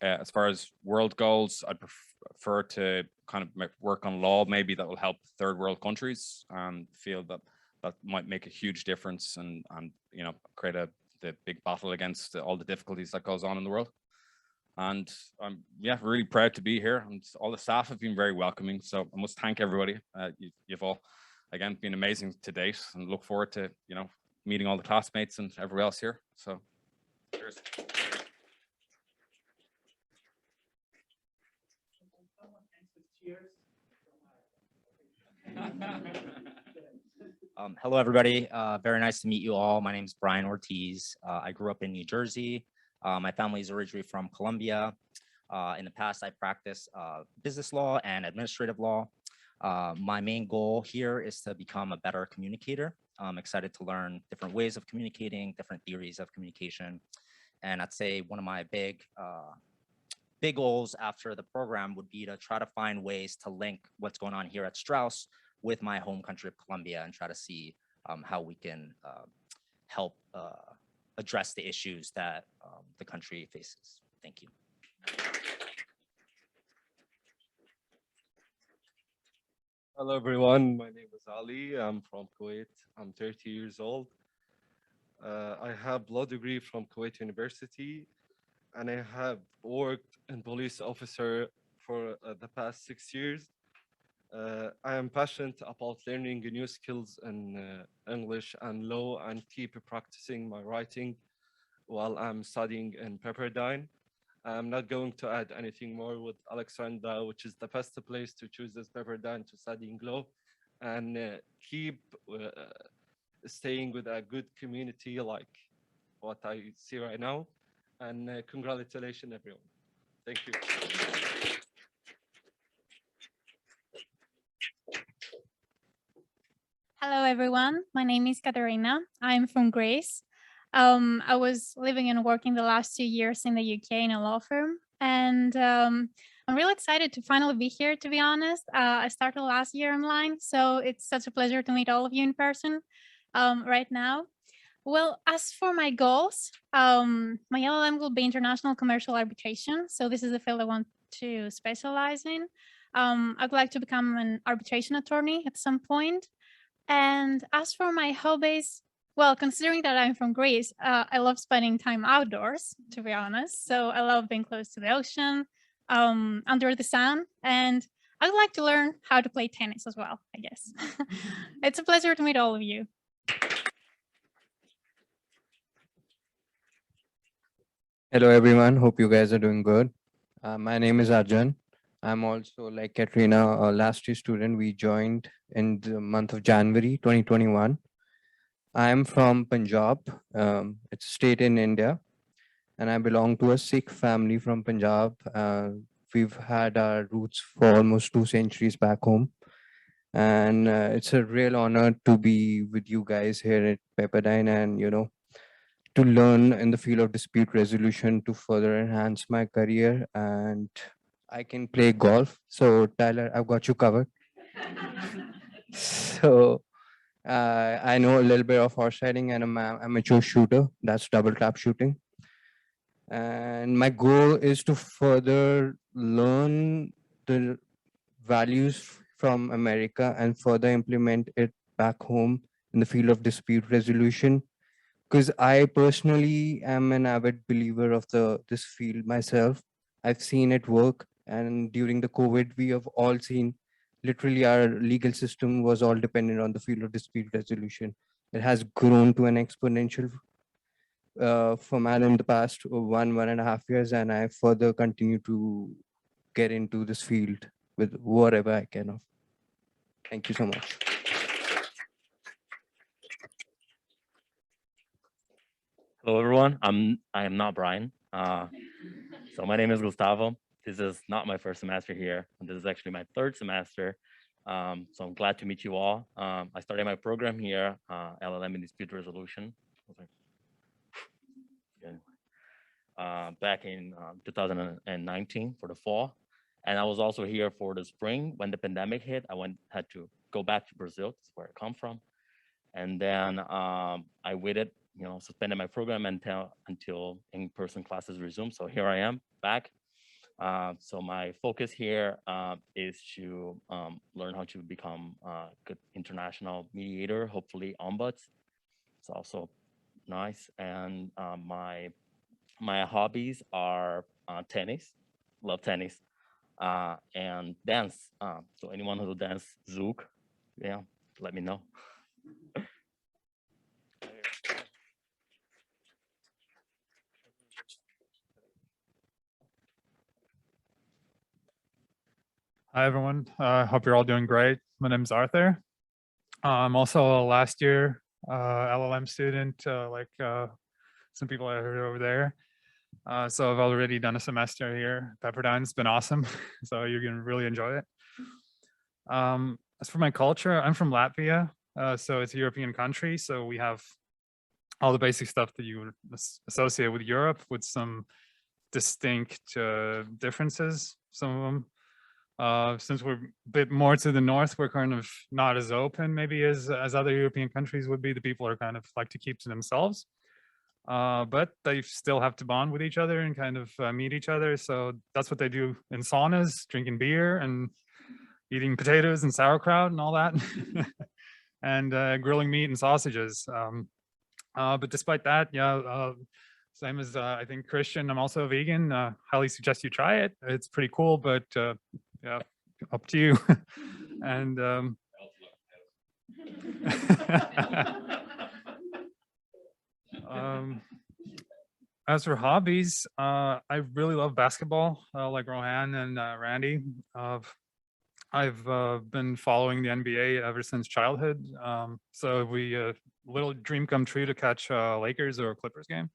S25: As far as world goals, I'd prefer to kind of work on law maybe that will help third world countries, and feel that might make a huge difference and create the big battle against all the difficulties that goes on in the world. And I'm really proud to be here, and all the staff have been very welcoming, so I must thank everybody. You've all again been amazing to date, and look forward to meeting all the classmates and everyone else here. So cheers.
S3: Hello, everybody. Very nice to meet you all. My name is Brian Ortiz. I grew up in New Jersey. My family is originally from Colombia. In the past, I practiced business law and administrative law. My main goal here is to become a better communicator. I'm excited to learn different ways of communicating, different theories of communication. And I'd say one of my big goals after the program would be to try to find ways to link what's going on here at Straus with my home country of Colombia, and try to see how we can help address the issues that the country faces. Thank you.
S6: Hello, everyone. My name is Ali. I'm from Kuwait. I'm 30 years old. I have law degree from Kuwait University, and I have worked in police officer for the past 6 years. I am passionate about learning new skills in English and law, and keep practicing my writing while I'm studying in Pepperdine. I'm not going to add anything more with Alexandra, which is the best place to choose this Pepperdine to studying law, and keep staying with a good community like what I see right now. And congratulations, everyone. Thank you.
S8: Hello, everyone. My name is Katerina. I'm from Greece. I was living and working the last 2 years in the UK in a law firm, and I'm really excited to finally be here, to be honest. I started last year online, so it's such a pleasure to meet all of you in person right now. Well, as for my goals, my LLM will be international commercial arbitration. So this is the field I want to specialize in. I'd like to become an arbitration attorney at some point. And as for my hobbies, well, considering that I'm from Greece, I love spending time outdoors, to be honest. So I love being close to the ocean, under the sun, and I'd like to learn how to play tennis as well, I guess. It's a pleasure to meet all of you.
S9: Hello, everyone. Hope you guys are doing good. My name is Arjun. I'm also, like Katrina, a last year student. We joined in the month of January 2021. I'm from Punjab. It's a state in India, and I belong to a Sikh family from Punjab. We've had our roots for almost 2 centuries back home. And it's a real honor to be with you guys here at Pepperdine, and, to learn in the field of dispute resolution to further enhance my career. And I can play golf. So Tyler, I've got you covered. So I know a little bit of horse riding, and I'm an amateur shooter. That's double tap shooting. And my goal is to further learn the values from America and further implement it back home in the field of dispute resolution. Because I personally am an avid believer of this field myself. I've seen it work, and during the COVID, we have all seen literally our legal system was all dependent on the field of dispute resolution. it has grown to an exponential format in the past 1.5 years, and I further continue to get into this field with whatever I can of. Thank you so much.
S7: Hello, everyone. I am not Brian. So my name is Gustavo. This is not my first semester here. This is actually my third semester. So I'm glad to meet you all. I started my program here, LLM in Dispute Resolution, back in 2019 for the fall. And I was also here for the spring when the pandemic hit. Had to go back to Brazil. That's where I come from. And then I waited, suspended my program until in-person classes resumed. So here I am back. So my focus here is to learn how to become a good international mediator, hopefully ombuds. It's also nice. And my hobbies are tennis, love tennis, and dance. So anyone who dance Zouk, yeah, let me know.
S10: Hi, everyone. Hope you're all doing great. My name is Arthur. I'm also a last year LLM student, like some people I heard over there. So I've already done a semester here. Pepperdine's been awesome. So you're going to really enjoy it. As for my culture, I'm from Latvia. So it's a European country. So we have all the basic stuff that you would associate with Europe, with some distinct differences, some of them. Since we're a bit more to the north, we're kind of not as open maybe as other European countries would be. The people are kind of like to keep to themselves, but they still have to bond with each other and kind of meet each other. So that's what they do in saunas, drinking beer and eating potatoes and sauerkraut and all that, and grilling meat and sausages. But despite that, yeah, same as I think Christian, I'm also a vegan. Highly suggest you try it. It's pretty cool, but yeah, up to you. And as for hobbies, I really love basketball, like Rohan and Randy. I've been following the NBA ever since childhood. So we little dream come true to catch a Lakers or a Clippers game.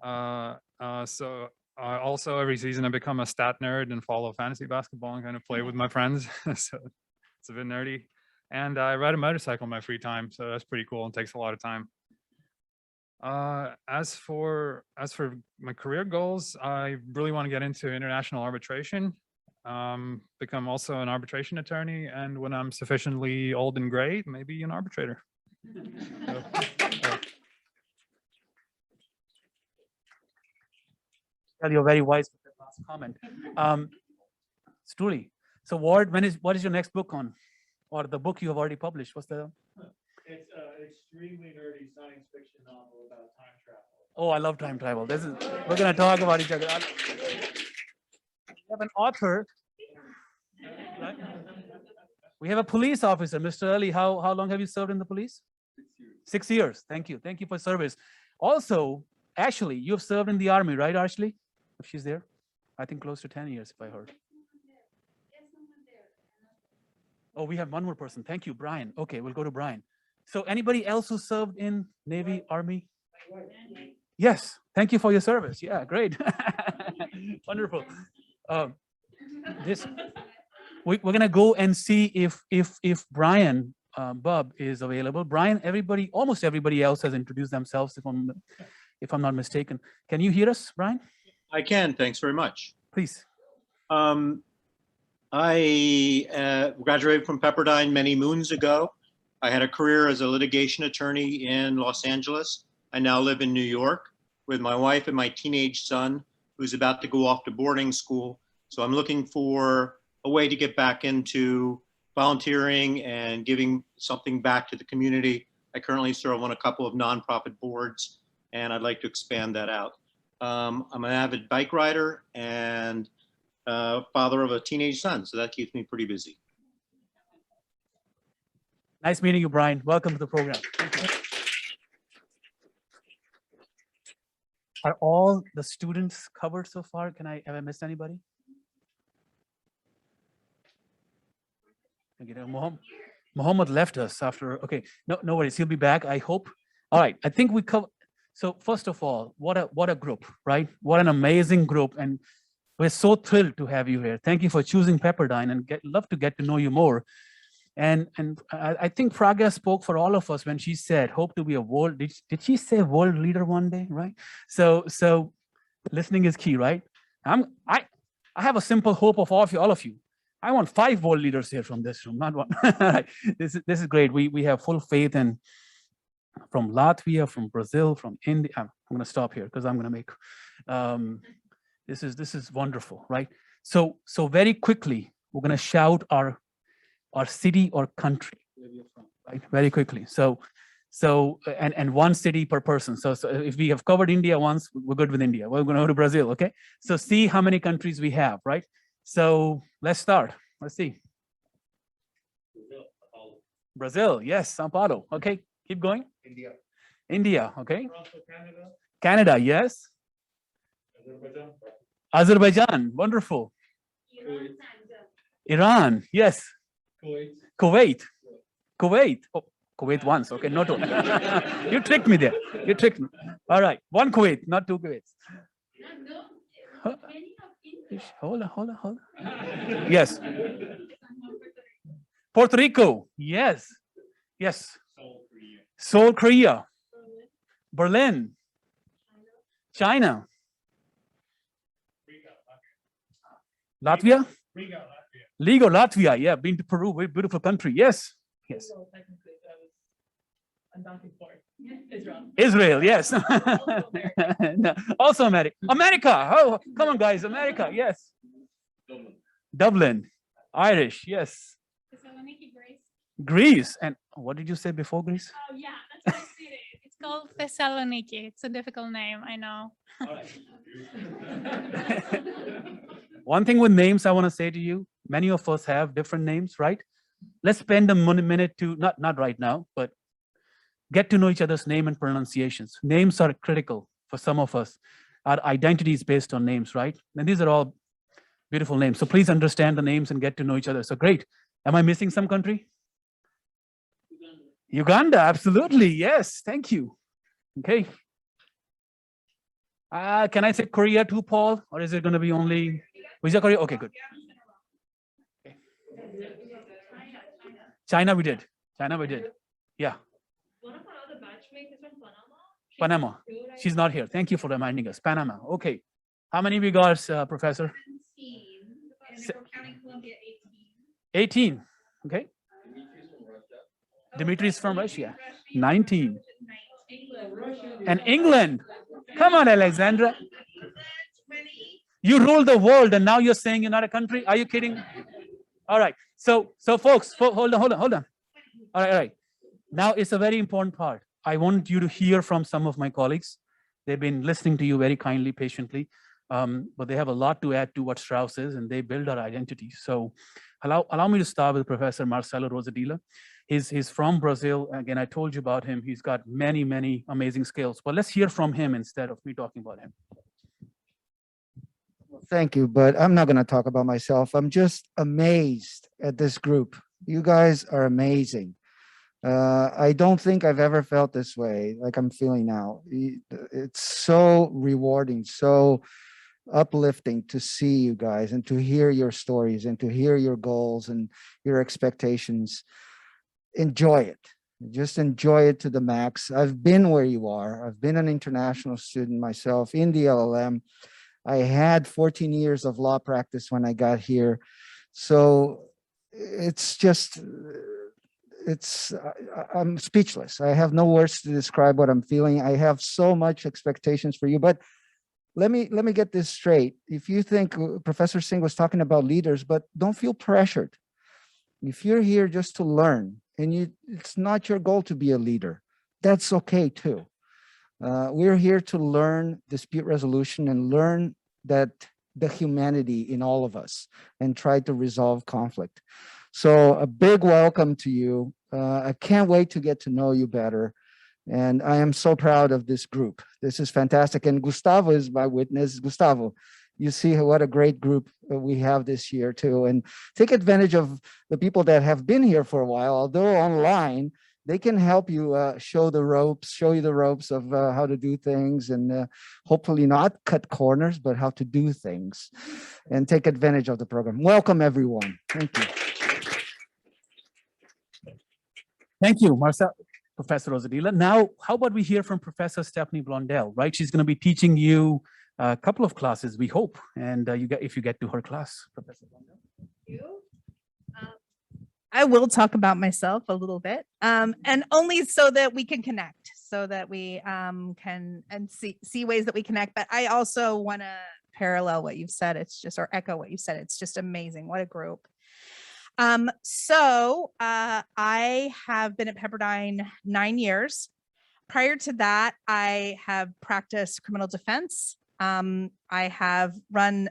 S10: So also every season I become a stat nerd and follow fantasy basketball and kind of play with my friends. So it's a bit nerdy. And I ride a motorcycle in my free time, so that's pretty cool and takes a lot of time. As for my career goals, I really want to get into international arbitration, become also an arbitration attorney, and when I'm sufficiently old and gray, maybe an arbitrator. So,
S1: Well, you're very wise with that last comment. Truly. So Ward, what is your next book on? Or the book you have already published? What's the?
S11: It's an extremely nerdy science fiction novel about time travel.
S1: Oh, I love time travel. We're gonna talk about each other. We have an author, right? We have a police officer, Mr. Ali. How long have you served in the police? 6 years. Thank you. Thank you for service. Also, Ashley, you have served in the army, right, Ashley? If she's there, I think close to 10 years, if I heard. Oh, we have one more person. Thank you, Brian. Okay, we'll go to Brian. So anybody else who served in Navy, Army? Yes, thank you for your service. Yeah, great. Wonderful. We're gonna go and see if Brian Bub is available. Brian, almost everybody else has introduced themselves, if I'm not mistaken. Can you hear us, Brian?
S11: I can, thanks very much.
S1: Please.
S11: I graduated from Pepperdine many moons ago. I had a career as a litigation attorney in Los Angeles. I now live in New York with my wife and my teenage son, who's about to go off to boarding school. So I'm looking for a way to get back into volunteering and giving something back to the community. I currently serve on a couple of nonprofit boards, and I'd like to expand that out. I'm an avid bike rider and father of a teenage son, so that keeps me pretty busy.
S1: Nice meeting you, Brian. Welcome to the program. Are all the students covered so far? Have I missed anybody? Okay, no, Mohammed left us after. Okay, no worries. He'll be back, I hope. All right, I think we cover. So first of all, what a group, right? What an amazing group, and we're so thrilled to have you here. Thank you for choosing Pepperdine, and love to get to know you more. And I think Pragya spoke for all of us when she said, "Hope to be a world." Did she say world leader one day? Right. So listening is key, right? I have a simple hope of all of you. I want 5 world leaders here from this room, not one. This is great. We have full faith in from Latvia, from Brazil, from India. I'm going to stop here because I'm going to make this is wonderful, right? So very quickly we're going to shout our city or country, right? Very quickly. So and one city per person. So if we have covered India once, we're good with India. We're going to go to Brazil, okay? So see how many countries we have, right? So let's start. Let's see. Brazil, yes, Sao Paulo. Okay, keep going. India, okay. Canada, yes. Azerbaijan, wonderful. Iran, yes. Kuwait. Oh, Kuwait once, okay, not two. You tricked me there. You tricked me. All right, one Kuwait, not 2 Kuwaits. Hold on. Yes. Puerto Rico, yes. Seoul, Korea. Berlin. China. Latvia? Ligo, Latvia. Yeah, been to Peru, very beautiful country. Yes. Israel, yes. No, also America. Oh, come on, guys. America, yes. Dublin. Irish, yes. Greece. And what did you say before Greece?
S8: Oh, yeah, that's my city. It's called Thessaloniki. It's a difficult name, I know.
S1: One thing with names I want to say to you, many of us have different names, right? Let's spend a minute to, not right now, but get to know each other's name and pronunciations. Names are critical for some of us. Our identity is based on names, right? And these are all beautiful names. So please understand the names and get to know each other. So great. Am I missing some country? Uganda, absolutely. Yes, thank you. Okay. Can I say Korea too, Paul? Or is it going to be only Visa Korea? Okay, good. Okay. China we did. Yeah. Panama. She's not here. Thank you for reminding us. Panama. Okay. How many we got, Professor? 18. Okay. Dimitri is from Russia. 19. And England. Come on, Alexandra. You rule the world and now you're saying you're not a country? Are you kidding? All right. So folks, hold on. All right. Now it's a very important part. I want you to hear from some of my colleagues. They've been listening to you very kindly, patiently, but they have a lot to add to what Straus is, and they build our identity. So allow me to start with Professor Marcelo Rosadilla. He's from Brazil. Again, I told you about him. He's got many, many amazing skills, but let's hear from him instead of me talking about him.
S12: Thank you, but I'm not going to talk about myself. I'm just amazed at this group. You guys are amazing. I don't think I've ever felt this way like I'm feeling now. It's so rewarding, so uplifting to see you guys and to hear your stories and to hear your goals and your expectations. Enjoy it. Just enjoy it to the max. I've been where you are. I've been an international student myself in the LLM. I had 14 years of law practice when I got here. So it's just, I'm speechless. I have no words to describe what I'm feeling. I have so much expectations for you, but let me get this straight. If you think Professor Singh was talking about leaders, but don't feel pressured. If you're here just to learn and it's not your goal to be a leader, that's okay too. We're here to learn dispute resolution and learn that the humanity in all of us and try to resolve conflict. So a big welcome to you. I can't wait to get to know you better. And I am so proud of this group. This is fantastic. And Gustavo is my witness. Gustavo, you see what a great group we have this year too. And take advantage of the people that have been here for a while, although online, they can help you show you the ropes of how to do things, and hopefully not cut corners, but how to do things and take advantage of the program. Welcome everyone. Thank you.
S1: Thank you, Marcel. Professor Rosadila. Now, how about we hear from Professor Stephanie Blondell, right? She's going to be teaching you a couple of classes, we hope, and if you get to her class, Professor Blondell.
S13: I will talk about myself a little bit, and only so that we can connect, so that we can see ways that we connect. But I also want to parallel what you've said. It's just, or echo what you said. It's just amazing. What a group. I have been at Pepperdine 9 years. Prior to that, I have practiced criminal defense. I have run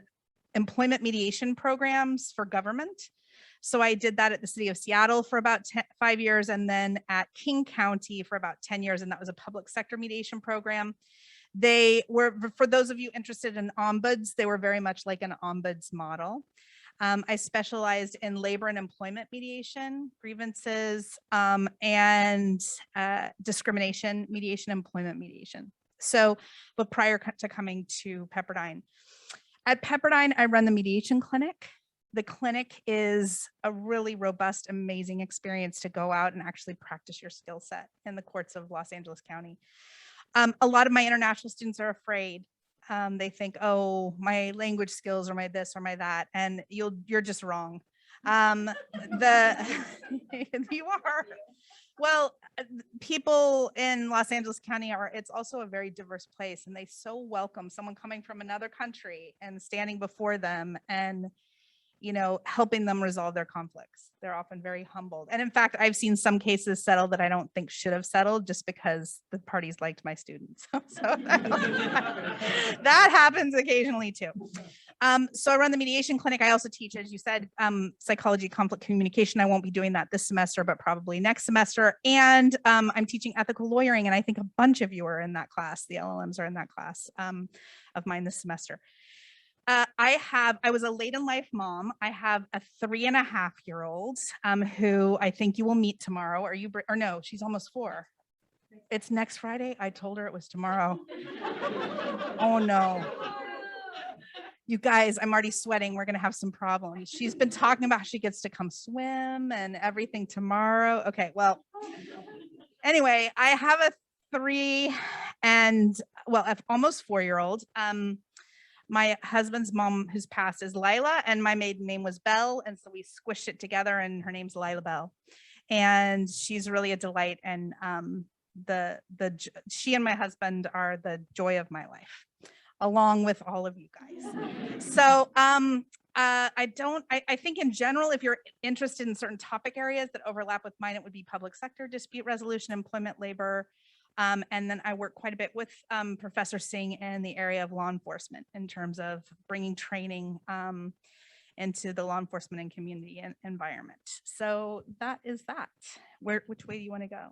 S13: employment mediation programs for government. So I did that at the city of Seattle for about 5 years, and then at King County for about 10 years. And that was a public sector mediation program. They were, for those of you interested in ombuds, they were very much like an ombuds model. I specialized in labor and employment mediation, grievances, and discrimination mediation, employment mediation. So, but prior to coming to Pepperdine. At Pepperdine, I run the mediation clinic. The clinic is a really robust, amazing experience to go out and actually practice your skill set in the courts of Los Angeles County. A lot of my international students are afraid. They think, oh, my language skills or my this or my that, and you're just wrong. You are. Well, people in Los Angeles County it's also a very diverse place, and they so welcome someone coming from another country and standing before them and, you know, helping them resolve their conflicts. They're often very humbled. And in fact, I've seen some cases settle that I don't think should have settled just because the parties liked my students. So that happens occasionally too. So I run the mediation clinic. I also teach, as you said, psychology, conflict communication. I won't be doing that this semester, but probably next semester. And I'm teaching ethical lawyering. And I think a bunch of you are in that class. The LLMs are in that class of mine this semester. I was a late in life mom. I have a 3.5-year-old who I think you will meet tomorrow. Or no, she's almost 4. It's next Friday. I told her it was tomorrow. Oh no. You guys, I'm already sweating. We're going to have some problems. She's been talking about how she gets to come swim and everything tomorrow. Okay, well, anyway, I have a 3 and, well, almost 4-year-old. My husband's mom, who's passed, is Lila, and my maiden name was Belle, and so we squished it together, and her name's Lila Bell, and she's really a delight. And she and my husband are the joy of my life, along with all of you guys. So I think in general, if you're interested in certain topic areas that overlap with mine, it would be public sector, dispute resolution, employment, labor. And then I work quite a bit with Professor Singh in the area of law enforcement in terms of bringing training into the law enforcement and community environment. So that is that. Which way do you want to go?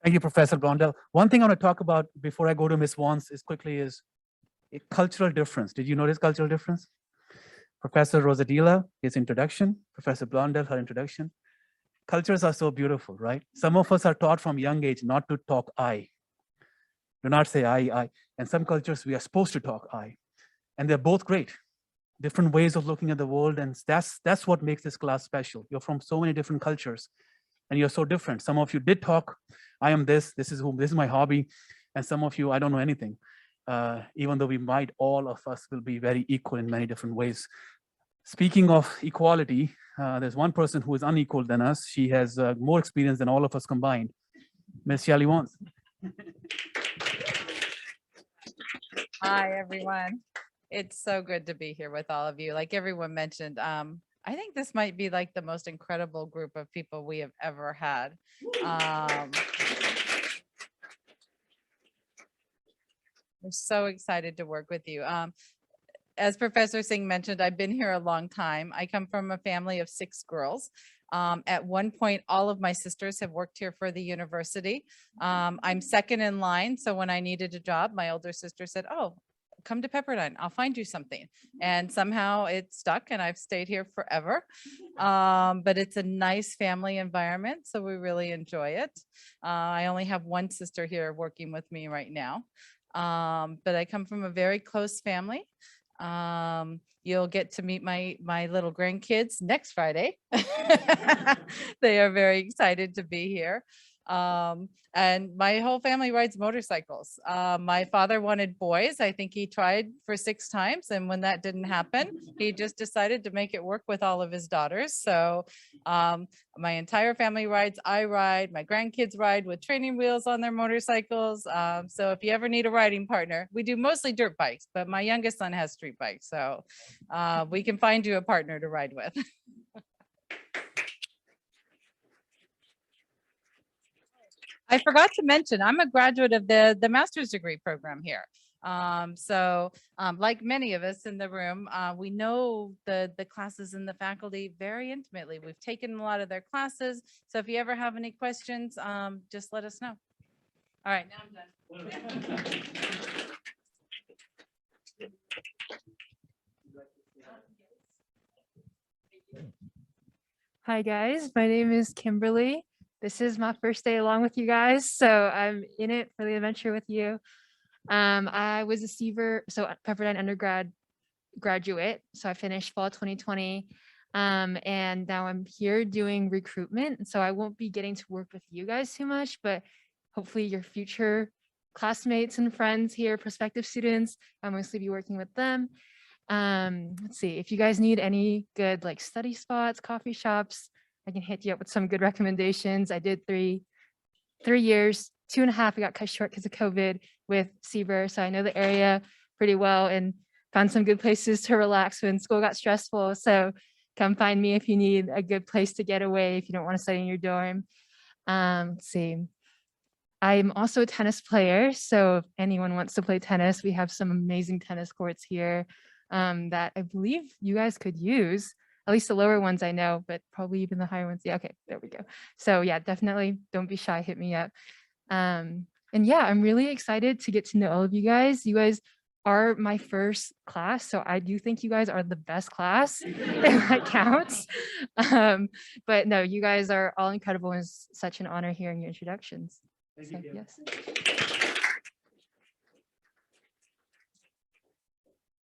S1: Thank you, Professor Blondell. One thing I want to talk about before I go to Ms. Vance is a cultural difference. Did you notice cultural difference? Professor Rosadila, his introduction, Professor Blondell, her introduction. Cultures are so beautiful, right? Some of us are taught from young age not to talk I. Do not say I. And some cultures, we are supposed to talk I. And they're both great. Different ways of looking at the world, and that's what makes this class special. You're from so many different cultures, and you're so different. Some of you did talk, I am this is my hobby, and some of you, I don't know anything. Even though all of us will be very equal in many different ways. Speaking of equality, there's one person who is unequal than us. She has more experience than all of us combined. Ms. Shelley Wants.
S15: Hi, everyone. It's so good to be here with all of you. Like everyone mentioned, I think this might be like the most incredible group of people we have ever had. We're so excited to work with you. as Professor Singh mentioned, I've been here a long time. I come from a family of 6 girls. At one point, all of my sisters have worked here for the university. I'm second in line. So when I needed a job, my older sister said, oh, come to Pepperdine, I'll find you something. And somehow it stuck and I've stayed here forever. But it's a nice family environment, so we really enjoy it. I only have one sister here working with me right now. But I come from a very close family. You'll get to meet my little grandkids next Friday. They are very excited to be here. And my whole family rides motorcycles. My father wanted boys. I think he tried for 6 times. And when that didn't happen, he just decided to make it work with all of his daughters. So my entire family rides, I ride, my grandkids ride with training wheels on their motorcycles. So if you ever need a riding partner, we do mostly dirt bikes, but my youngest son has street bikes. So we can find you a partner to ride with. I forgot to mention, I'm a graduate of the master's degree program here. Like many of us in the room, we know the classes and the faculty very intimately. We've taken a lot of their classes. So if you ever have any questions, just let us know. All right, now I'm done.
S16: Hi guys, my name is Kimberly. This is my first day along with you guys, so I'm in it for the adventure with you. I was a Seaver, so Pepperdine undergrad graduate, so I finished fall 2020, and now I'm here doing recruitment, so I won't be getting to work with you guys too much, but hopefully your future classmates and friends here, prospective students, I'll mostly be working with them. Let's see, if you guys need any good like study spots, coffee shops, I can hit you up with some good recommendations. I did 3 years, 2.5, I got cut short because of COVID with Seaver. So I know the area pretty well and found some good places to relax when school got stressful. So come find me if you need a good place to get away, if you don't want to study in your dorm. Let's see. I'm also a tennis player. So if anyone wants to play tennis, we have some amazing tennis courts here that I believe you guys could use. At least the lower ones I know, but probably even the higher ones. Yeah, okay, there we go. So yeah, definitely don't be shy, hit me up. And yeah, I'm really excited to get to know all of you guys. You guys are my first class, so I do think you guys are the best class, if that counts. But no, you guys are all incredible, and it's such an honor hearing your introductions. So, yes.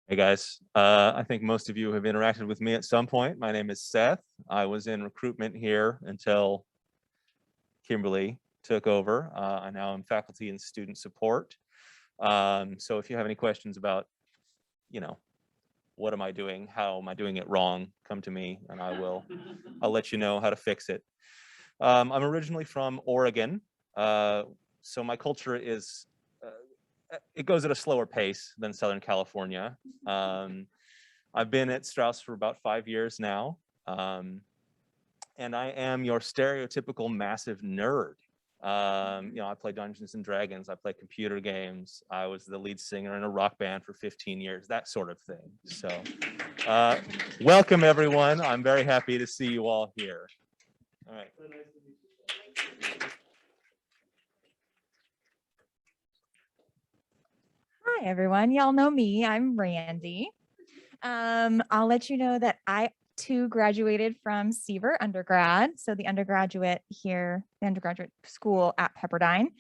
S17: Hey guys, I think most of you have interacted with me at some point. My name is Seth. I was in recruitment here until Kimberly took over. I now am faculty and student support. So if you have any questions about, what am I doing? How am I doing it wrong? Come to me and I'll let you know how to fix it. I'm originally from Oregon. So my culture is, it goes at a slower pace than Southern California. I've been at Straus for about 5 years now. And I am your stereotypical massive nerd. I play Dungeons and Dragons, I play computer games. I was the lead singer in a rock band for 15 years, that sort of thing. So welcome everyone. I'm very happy to see you all here. All right.
S18: Hi, everyone. Y'all know me. I'm Randy. I'll let you know that I too graduated from Seaver undergrad. So the undergraduate here, the undergraduate school at Pepperdine.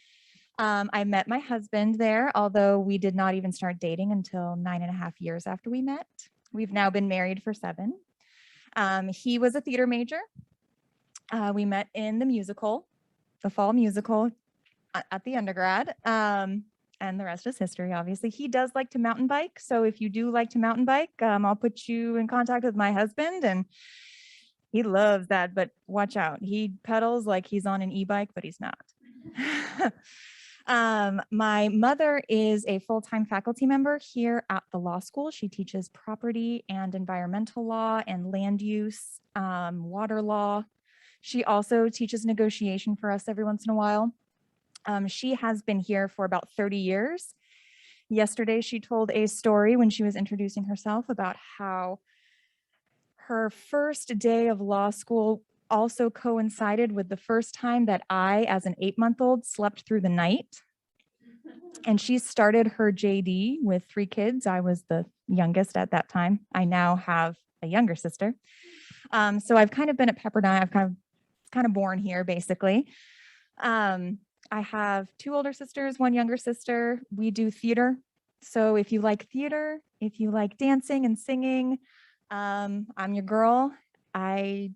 S18: I met my husband there, although we did not even start dating until 9.5 years after we met. We've now been married for 7. He was a theater major. We met in the musical, the fall musical at the undergrad. And the rest is history, obviously. He does like to mountain bike. So if you do like to mountain bike, I'll put you in contact with my husband, and he loves that, but watch out. He pedals like he's on an e-bike, but he's not. My mother is a full-time faculty member here at the law school. She teaches property and environmental law and land use, water law. She also teaches negotiation for us every once in a while. She has been here for about 30 years. Yesterday, she told a story when she was introducing herself about how her first day of law school also coincided with the first time that I, as an 8-month-old, slept through the night. And she started her JD with 3 kids. I was the youngest at that time. I now have a younger sister. So I've kind of been at Pepperdine. I've kind of born here, basically. I have 2 older sisters, 1 younger sister. We do theater. So if you like theater, if you like dancing and singing, I'm your girl. I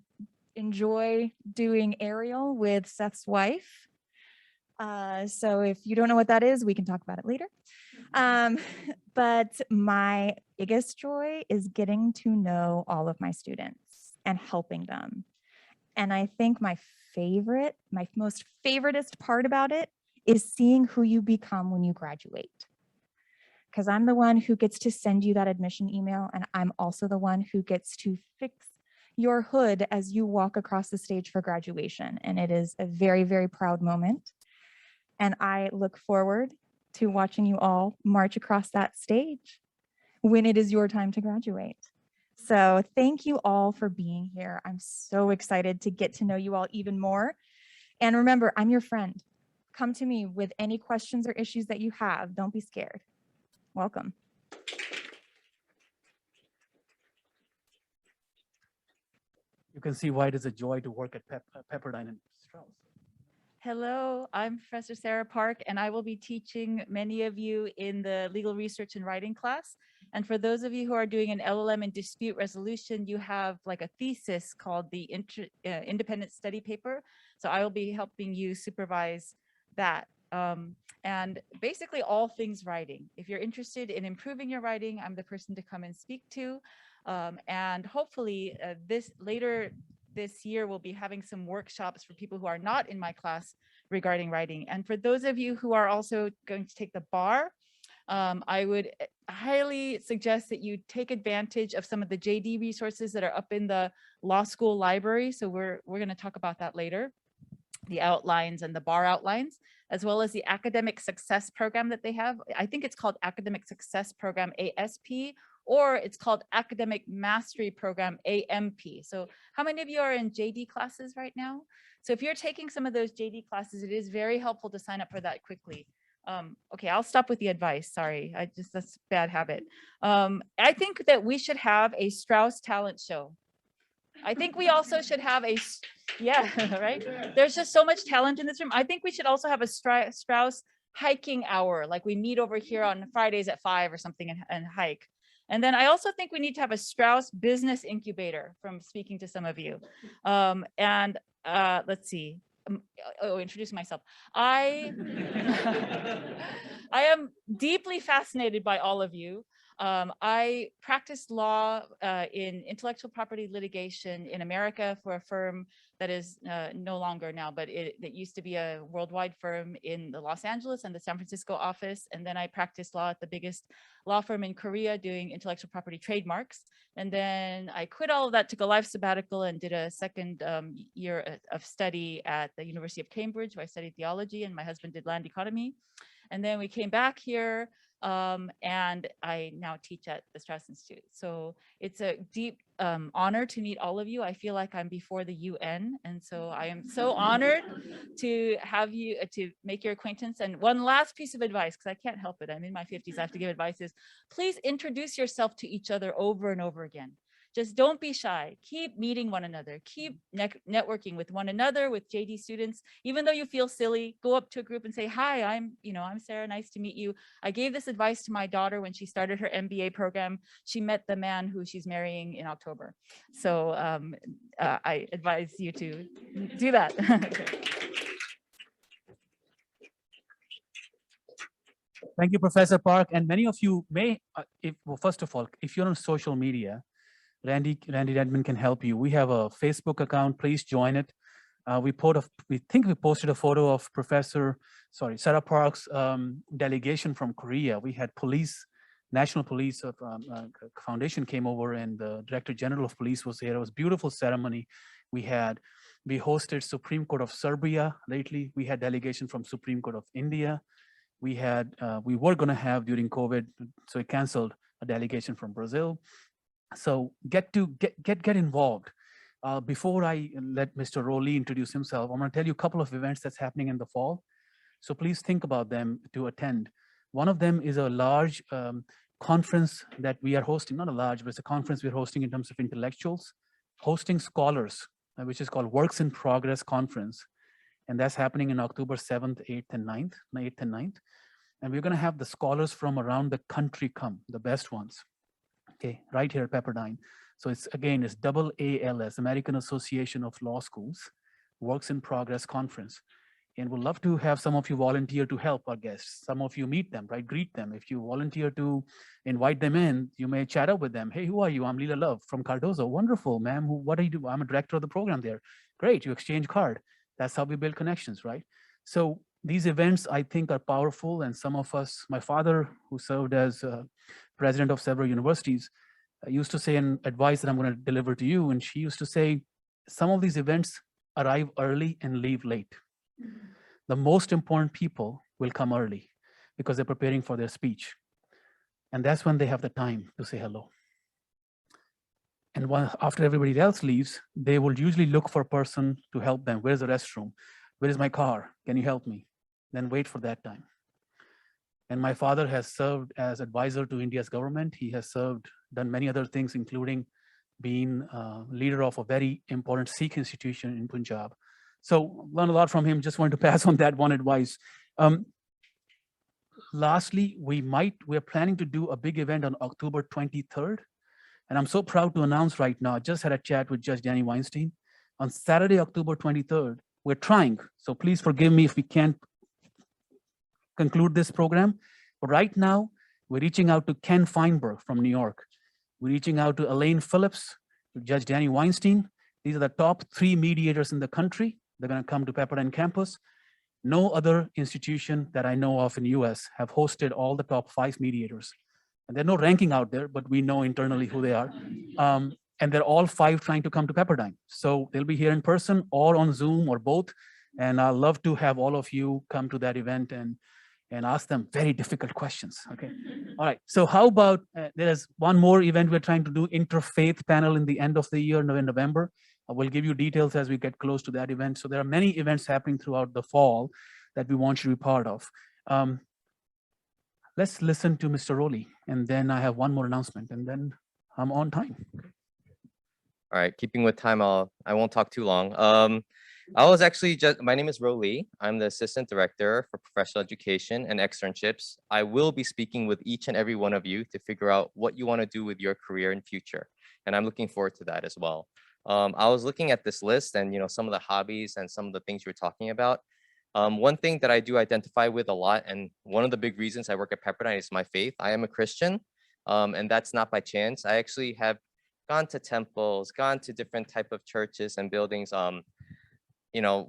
S18: enjoy doing Ariel with Seth's wife. So if you don't know what that is, we can talk about it later. But my biggest joy is getting to know all of my students and helping them. And I think my most favoritist part about it is seeing who you become when you graduate. Because I'm the one who gets to send you that admission email, and I'm also the one who gets to fix your hood as you walk across the stage for graduation. And it is a very, very proud moment. And I look forward to watching you all march across that stage when it is your time to graduate. So thank you all for being here. I'm so excited to get to know you all even more. And remember, I'm your friend. Come to me with any questions or issues that you have. Don't be scared. Welcome.
S1: You can see why it is a joy to work at Pepperdine and Straus.
S14: Hello, I'm Professor Sarah Park, and I will be teaching many of you in the legal research and writing class. And for those of you who are doing an LLM in dispute resolution, you have like a thesis called the independent study paper. So I will be helping you supervise that. And basically all things writing. If you're interested in improving your writing, I'm the person to come and speak to. And hopefully later this year, we'll be having some workshops for people who are not in my class regarding writing. And for those of you who are also going to take the bar, I would highly suggest that you take advantage of some of the JD resources that are up in the law school library. So we're going to talk about that later, the outlines and the bar outlines, as well as the academic success program that they have. I think it's called Academic Success Program, ASP, or it's called Academic Mastery Program, AMP. So how many of you are in JD classes right now? So if you're taking some of those JD classes, it is very helpful to sign up for that quickly. Okay, I'll stop with the advice. Sorry, that's a bad habit. I think that we should have a Straus talent show. I think we also should have right? There's just so much talent in this room. I think we should also have a Straus hiking hour, like we meet over here on Fridays at 5 or something and hike. And then I also think we need to have a Straus business incubator, from speaking to some of you. Let's see. Introduce myself. I am deeply fascinated by all of you. I practiced law in intellectual property litigation in America for a firm that is no longer now, but it used to be a worldwide firm in the Los Angeles and the San Francisco office. And then I practiced law at the biggest law firm in Korea doing intellectual property trademarks. And then I quit all of that, took a life sabbatical, and did a second year of study at the University of Cambridge, where I studied theology, and my husband did land economy. And then we came back here, and I now teach at the Straus Institute. So it's a deep honor to meet all of you. I feel like I'm before the UN, and so I am so honored to have you, to make your acquaintance. And one last piece of advice, because I can't help it, I'm in my 50s, I have to give advice, is please introduce yourself to each other over and over again. Just don't be shy. Keep meeting one another. Keep networking with one another, with JD students. Even though you feel silly, go up to a group and say, "Hi, I'm Sarah. Nice to meet you. I gave this advice to my daughter when she started her MBA program. She met the man who she's marrying in October." So I advise you to do that.
S1: Thank you, Professor Park. And many of you may, well, first of all, if you're on social media, Randy Redmond can help you. We have a Facebook account. Please join it. We think we posted a photo of Sarah Park's delegation from Korea. We had National Police Foundation came over, and the Director General of Police was here. It was a beautiful ceremony. We hosted Supreme Court of Serbia lately. We had delegation from Supreme Court of India. we were going to have during COVID, so we canceled a delegation from Brazil. So get involved. Before I let Mr. Rowley introduce himself, I'm going to tell you a couple of events that's happening in the fall. So please think about them to attend. One of them is a large conference that we are hosting, not a large, but it's a conference we're hosting in terms of intellectuals, hosting scholars, which is called Works in Progress Conference. And that's happening in October 7th, 8th, and 9th, 8th and 9th. And we're going to have the scholars from around the country come, the best ones, okay, right here at Pepperdine. So it's AALS, American Association of Law Schools, Works in Progress Conference. And we'd love to have some of you volunteer to help our guests. Some of you meet them, right? Greet them. If you volunteer to invite them in, you may chat up with them. Hey, who are you? I'm Leela Love from Cardozo. Wonderful, ma'am. What do you do? I'm a director of the program there. Great, you exchange card. That's how we build connections, right? So these events, I think, are powerful. And some of us, my father, who served as president of several universities, used to say an advice that I'm going to deliver to you. And she used to say, some of these events arrive early and leave late. The most important people will come early because they're preparing for their speech. And that's when they have the time to say hello. And after everybody else leaves, they will usually look for a person to help them. Where's the restroom? Where is my car? Can you help me? Then wait for that time. And my father has served as advisor to India's government. He has done many other things, including being leader of a very important Sikh institution in Punjab. So learn a lot from him. Just wanted to pass on that one advice. Lastly, we're planning to do a big event on October 23rd. And I'm so proud to announce right now, I just had a chat with Judge Danny Weinstein. On Saturday, October 23rd, we're trying. So please forgive me if we can't conclude this program. But right now, we're reaching out to Ken Feinberg from New York. We're reaching out to Elaine Phillips, to Judge Danny Weinstein. These are the top 3 mediators in the country. They're going to come to Pepperdine campus. No other institution that I know of in the US have hosted all the top 5 mediators. And there's no ranking out there, but we know internally who they are. And they're all 5 trying to come to Pepperdine. So they'll be here in person or on Zoom or both. And I'd love to have all of you come to that event and ask them very difficult questions, okay? All right, so how about, there's one more event we're trying to do, interfaith panel in the end of the year, in November. We'll give you details as we get close to that event. So there are many events happening throughout the fall that we want you to be part of. Let's listen to Mr. Rowley, and then I have one more announcement, and then I'm on time.
S2: All right, keeping with time, I won't talk too long. My name is Rowley. I'm the Assistant Director for Professional Education and Externships. I will be speaking with each and every one of you to figure out what you want to do with your career in future. And I'm looking forward to that as well. I was looking at this list and some of the hobbies and some of the things you were talking about. One thing that I do identify with a lot, and one of the big reasons I work at Pepperdine is my faith. I am a Christian, and that's not by chance. I actually have gone to temples, gone to different type of churches and buildings.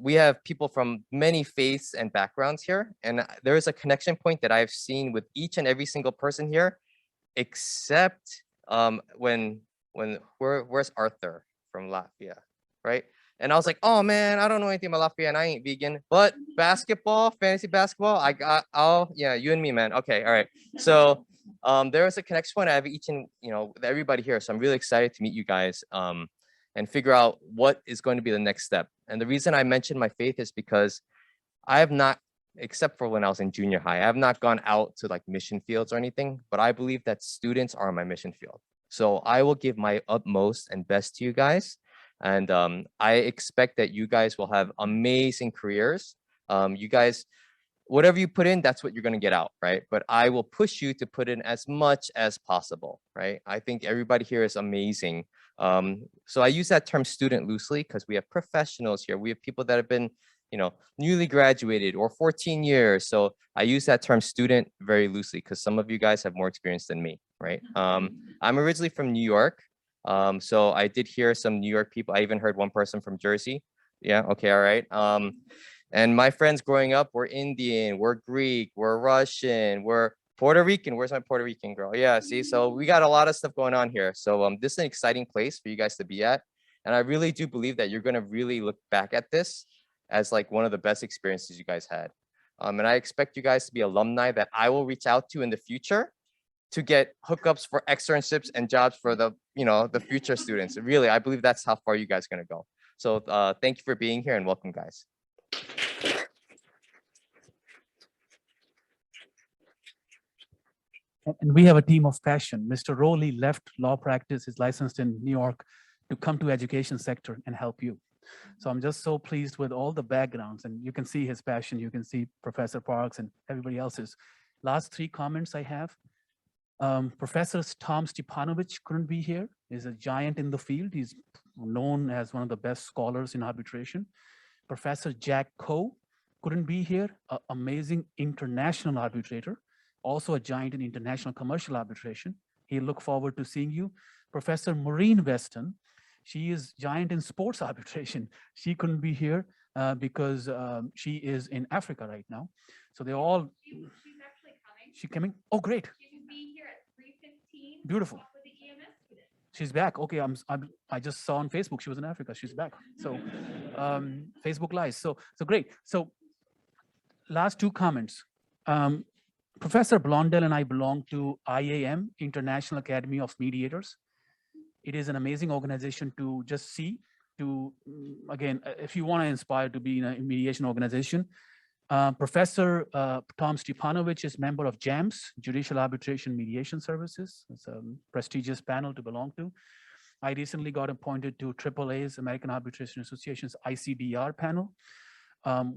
S2: We have people from many faiths and backgrounds here, and there is a connection point that I've seen with each and every single person here, except where's Arthur from Latvia, right? And I was like, oh man, I don't know anything about Latvia and I ain't vegan, but basketball, fantasy basketball, yeah, you and me, man. Okay, all right. So there is a connection point I have with everybody here. So I'm really excited to meet you guys and figure out what is going to be the next step. And the reason I mentioned my faith is because I have not, except for when I was in junior high, I have not gone out to like mission fields or anything, but I believe that students are my mission field. So I will give my utmost and best to you guys. And I expect that you guys will have amazing careers. You guys, whatever you put in, that's what you're going to get out, right? But I will push you to put in as much as possible, right? I think everybody here is amazing. So I use that term student loosely because we have professionals here. We have people that have been, newly graduated or 14 years. So I use that term student very loosely because some of you guys have more experience than me, right? I'm originally from New York. So I did hear some New York people. I even heard one person from Jersey. Yeah, okay, all right. And my friends growing up were Indian, we're Greek, we're Russian, we're Puerto Rican. Where's my Puerto Rican girl? Yeah, see, so we got a lot of stuff going on here. So this is an exciting place for you guys to be at. And I really do believe that you're gonna really look back at this as like one of the best experiences you guys had. And I expect you guys to be alumni that I will reach out to in the future to get hookups for externships and jobs for the, the future students. Really, I believe that's how far you guys are gonna go. So thank you for being here and welcome, guys.
S1: And we have a team of passion. Mr. Rowley left law practice, is licensed in New York, to come to education sector and help you. So I'm just so pleased with all the backgrounds, and you can see his passion. You can see Professor Parks and everybody else's. Last 3 comments I have. Professor Tom Stepanovich couldn't be here. He's a giant in the field. He's known as one of the best scholars in arbitration. Professor Jack Coe couldn't be here, an amazing international arbitrator, also a giant in international commercial arbitration. He look forward to seeing you. Professor Maureen Weston, she is giant in sports arbitration. She couldn't be here because she is in Africa right now. So they all. She's actually coming. She coming? Oh, great. She will be here at 3:15. Beautiful. She's back. Okay, I just saw on Facebook she was in Africa. She's back. So Facebook Live. So great. So last 2 comments. Professor Blondell and I belong to IAM, International Academy of Mediators. It is an amazing organization to just see, again, if you want to inspire to be in a mediation organization. Professor Tom Stepanovich is member of JAMS, Judicial Arbitration Mediation Services. It's a prestigious panel to belong to. I recently got appointed to AAA's, American Arbitration Association's ICDR panel.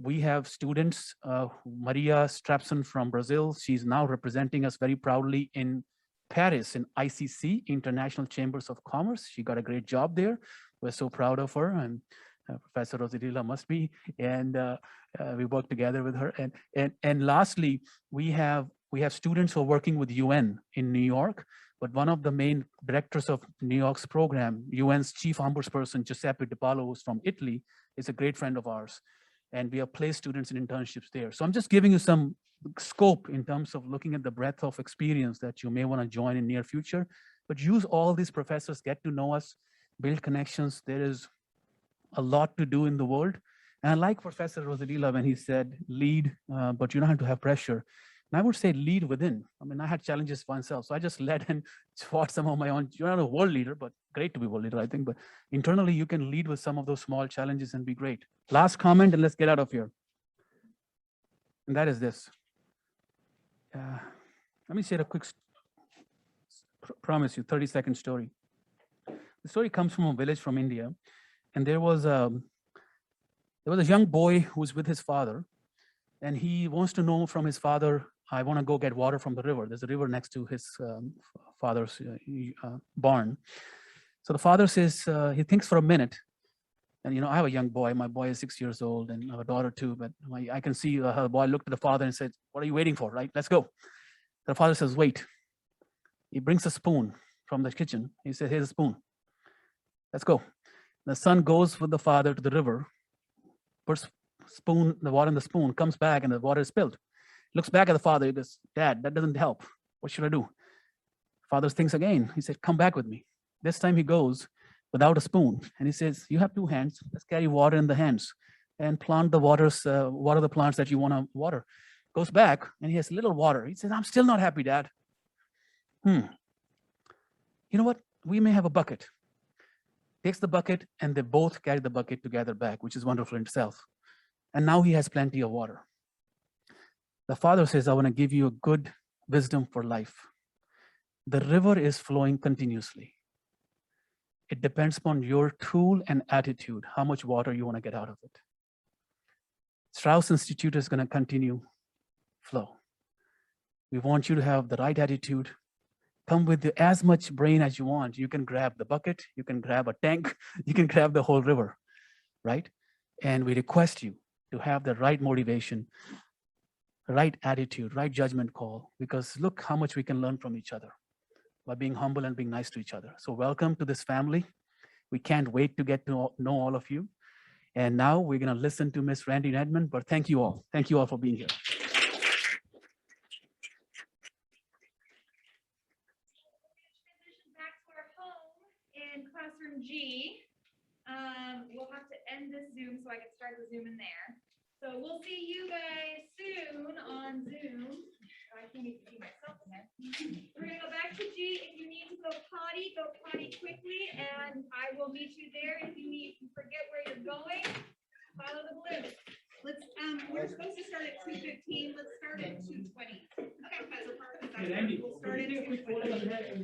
S1: We have students, Maria Strapson from Brazil. She's now representing us very proudly in Paris in ICC, International Chambers of Commerce. She got a great job there. We're so proud of her, and Professor Rosadilla must be. And we work together with her. And lastly, we have students who are working with UN in New York. But one of the main directors of New York's program, UN's chief ombudsperson, Giuseppe De Paolo, who's from Italy, is a great friend of ours. And we have placed students in internships there. So I'm just giving you some scope in terms of looking at the breadth of experience that you may want to join in near future. But use all these professors, get to know us, build connections. There is a lot to do in the world. And I like Professor Rosadilla when he said lead, but you don't have to have pressure. And I would say lead within. I mean, I had challenges myself, so I just led and fought some of my own. You're not a world leader, but great to be world leader, I think. But internally, you can lead with some of those small challenges and be great. Last comment, and let's get out of here. And that is this. Let me share a quick, promise you, 30-second story. The story comes from a village from India, and there was a young boy who was with his father, and he wants to know from his father, I want to go get water from the river. There's a river next to his father's barn. So the father says, he thinks for a minute, and I have a young boy. My boy is 6 years old, and I have a daughter too. But I can see the boy looked at the father and said, "What are you waiting for? Right? Let's go." The father says, "Wait." He brings a spoon from the kitchen. He says, "Here's a spoon. Let's go." The son goes with the father to the river, puts the water in the spoon, comes back, and the water is spilled. Looks back at the father. He goes, "Dad, that doesn't help. What should I do?" Father thinks again. He said, "Come back with me." This time he goes without a spoon, and he says, "You have 2 hands. Let's carry water in the hands and plant the water the plants that you want to water." Goes back, and he has little water. He says, "I'm still not happy, Dad." You know what? We may have a bucket. Takes the bucket, and they both carry the bucket together back, which is wonderful in itself. And now he has plenty of water. The father says, "I want to give you a good wisdom for life. The river is flowing continuously. It depends upon your tool and attitude, how much water you want to get out of it. Straus Institute is going to continue flow. We want you to have the right attitude. Come with as much brain as you want. You can grab the bucket, you can grab a tank, you can grab the whole river, right? And we request you to have the right motivation, right attitude, right judgment call, because look how much we can learn from each other by being humble and being nice to each other. So welcome to this family. We can't wait to get to know all of you. And now we're going to listen to Miss Randy Edmond, but thank you all. Thank you all for being here.
S4: Back to our home in classroom G. We'll have to end this Zoom so I can start the Zoom in there. So we'll see you guys soon on Zoom. I can't even see myself again. We're gonna go back to G. If you need to go potty quickly, and I will meet you there. If you forget where you're going, follow the blue. Let's, we're supposed to start at 2:15. Let's start at 2:20. Okay, that's a part of that. We'll start at 2:20.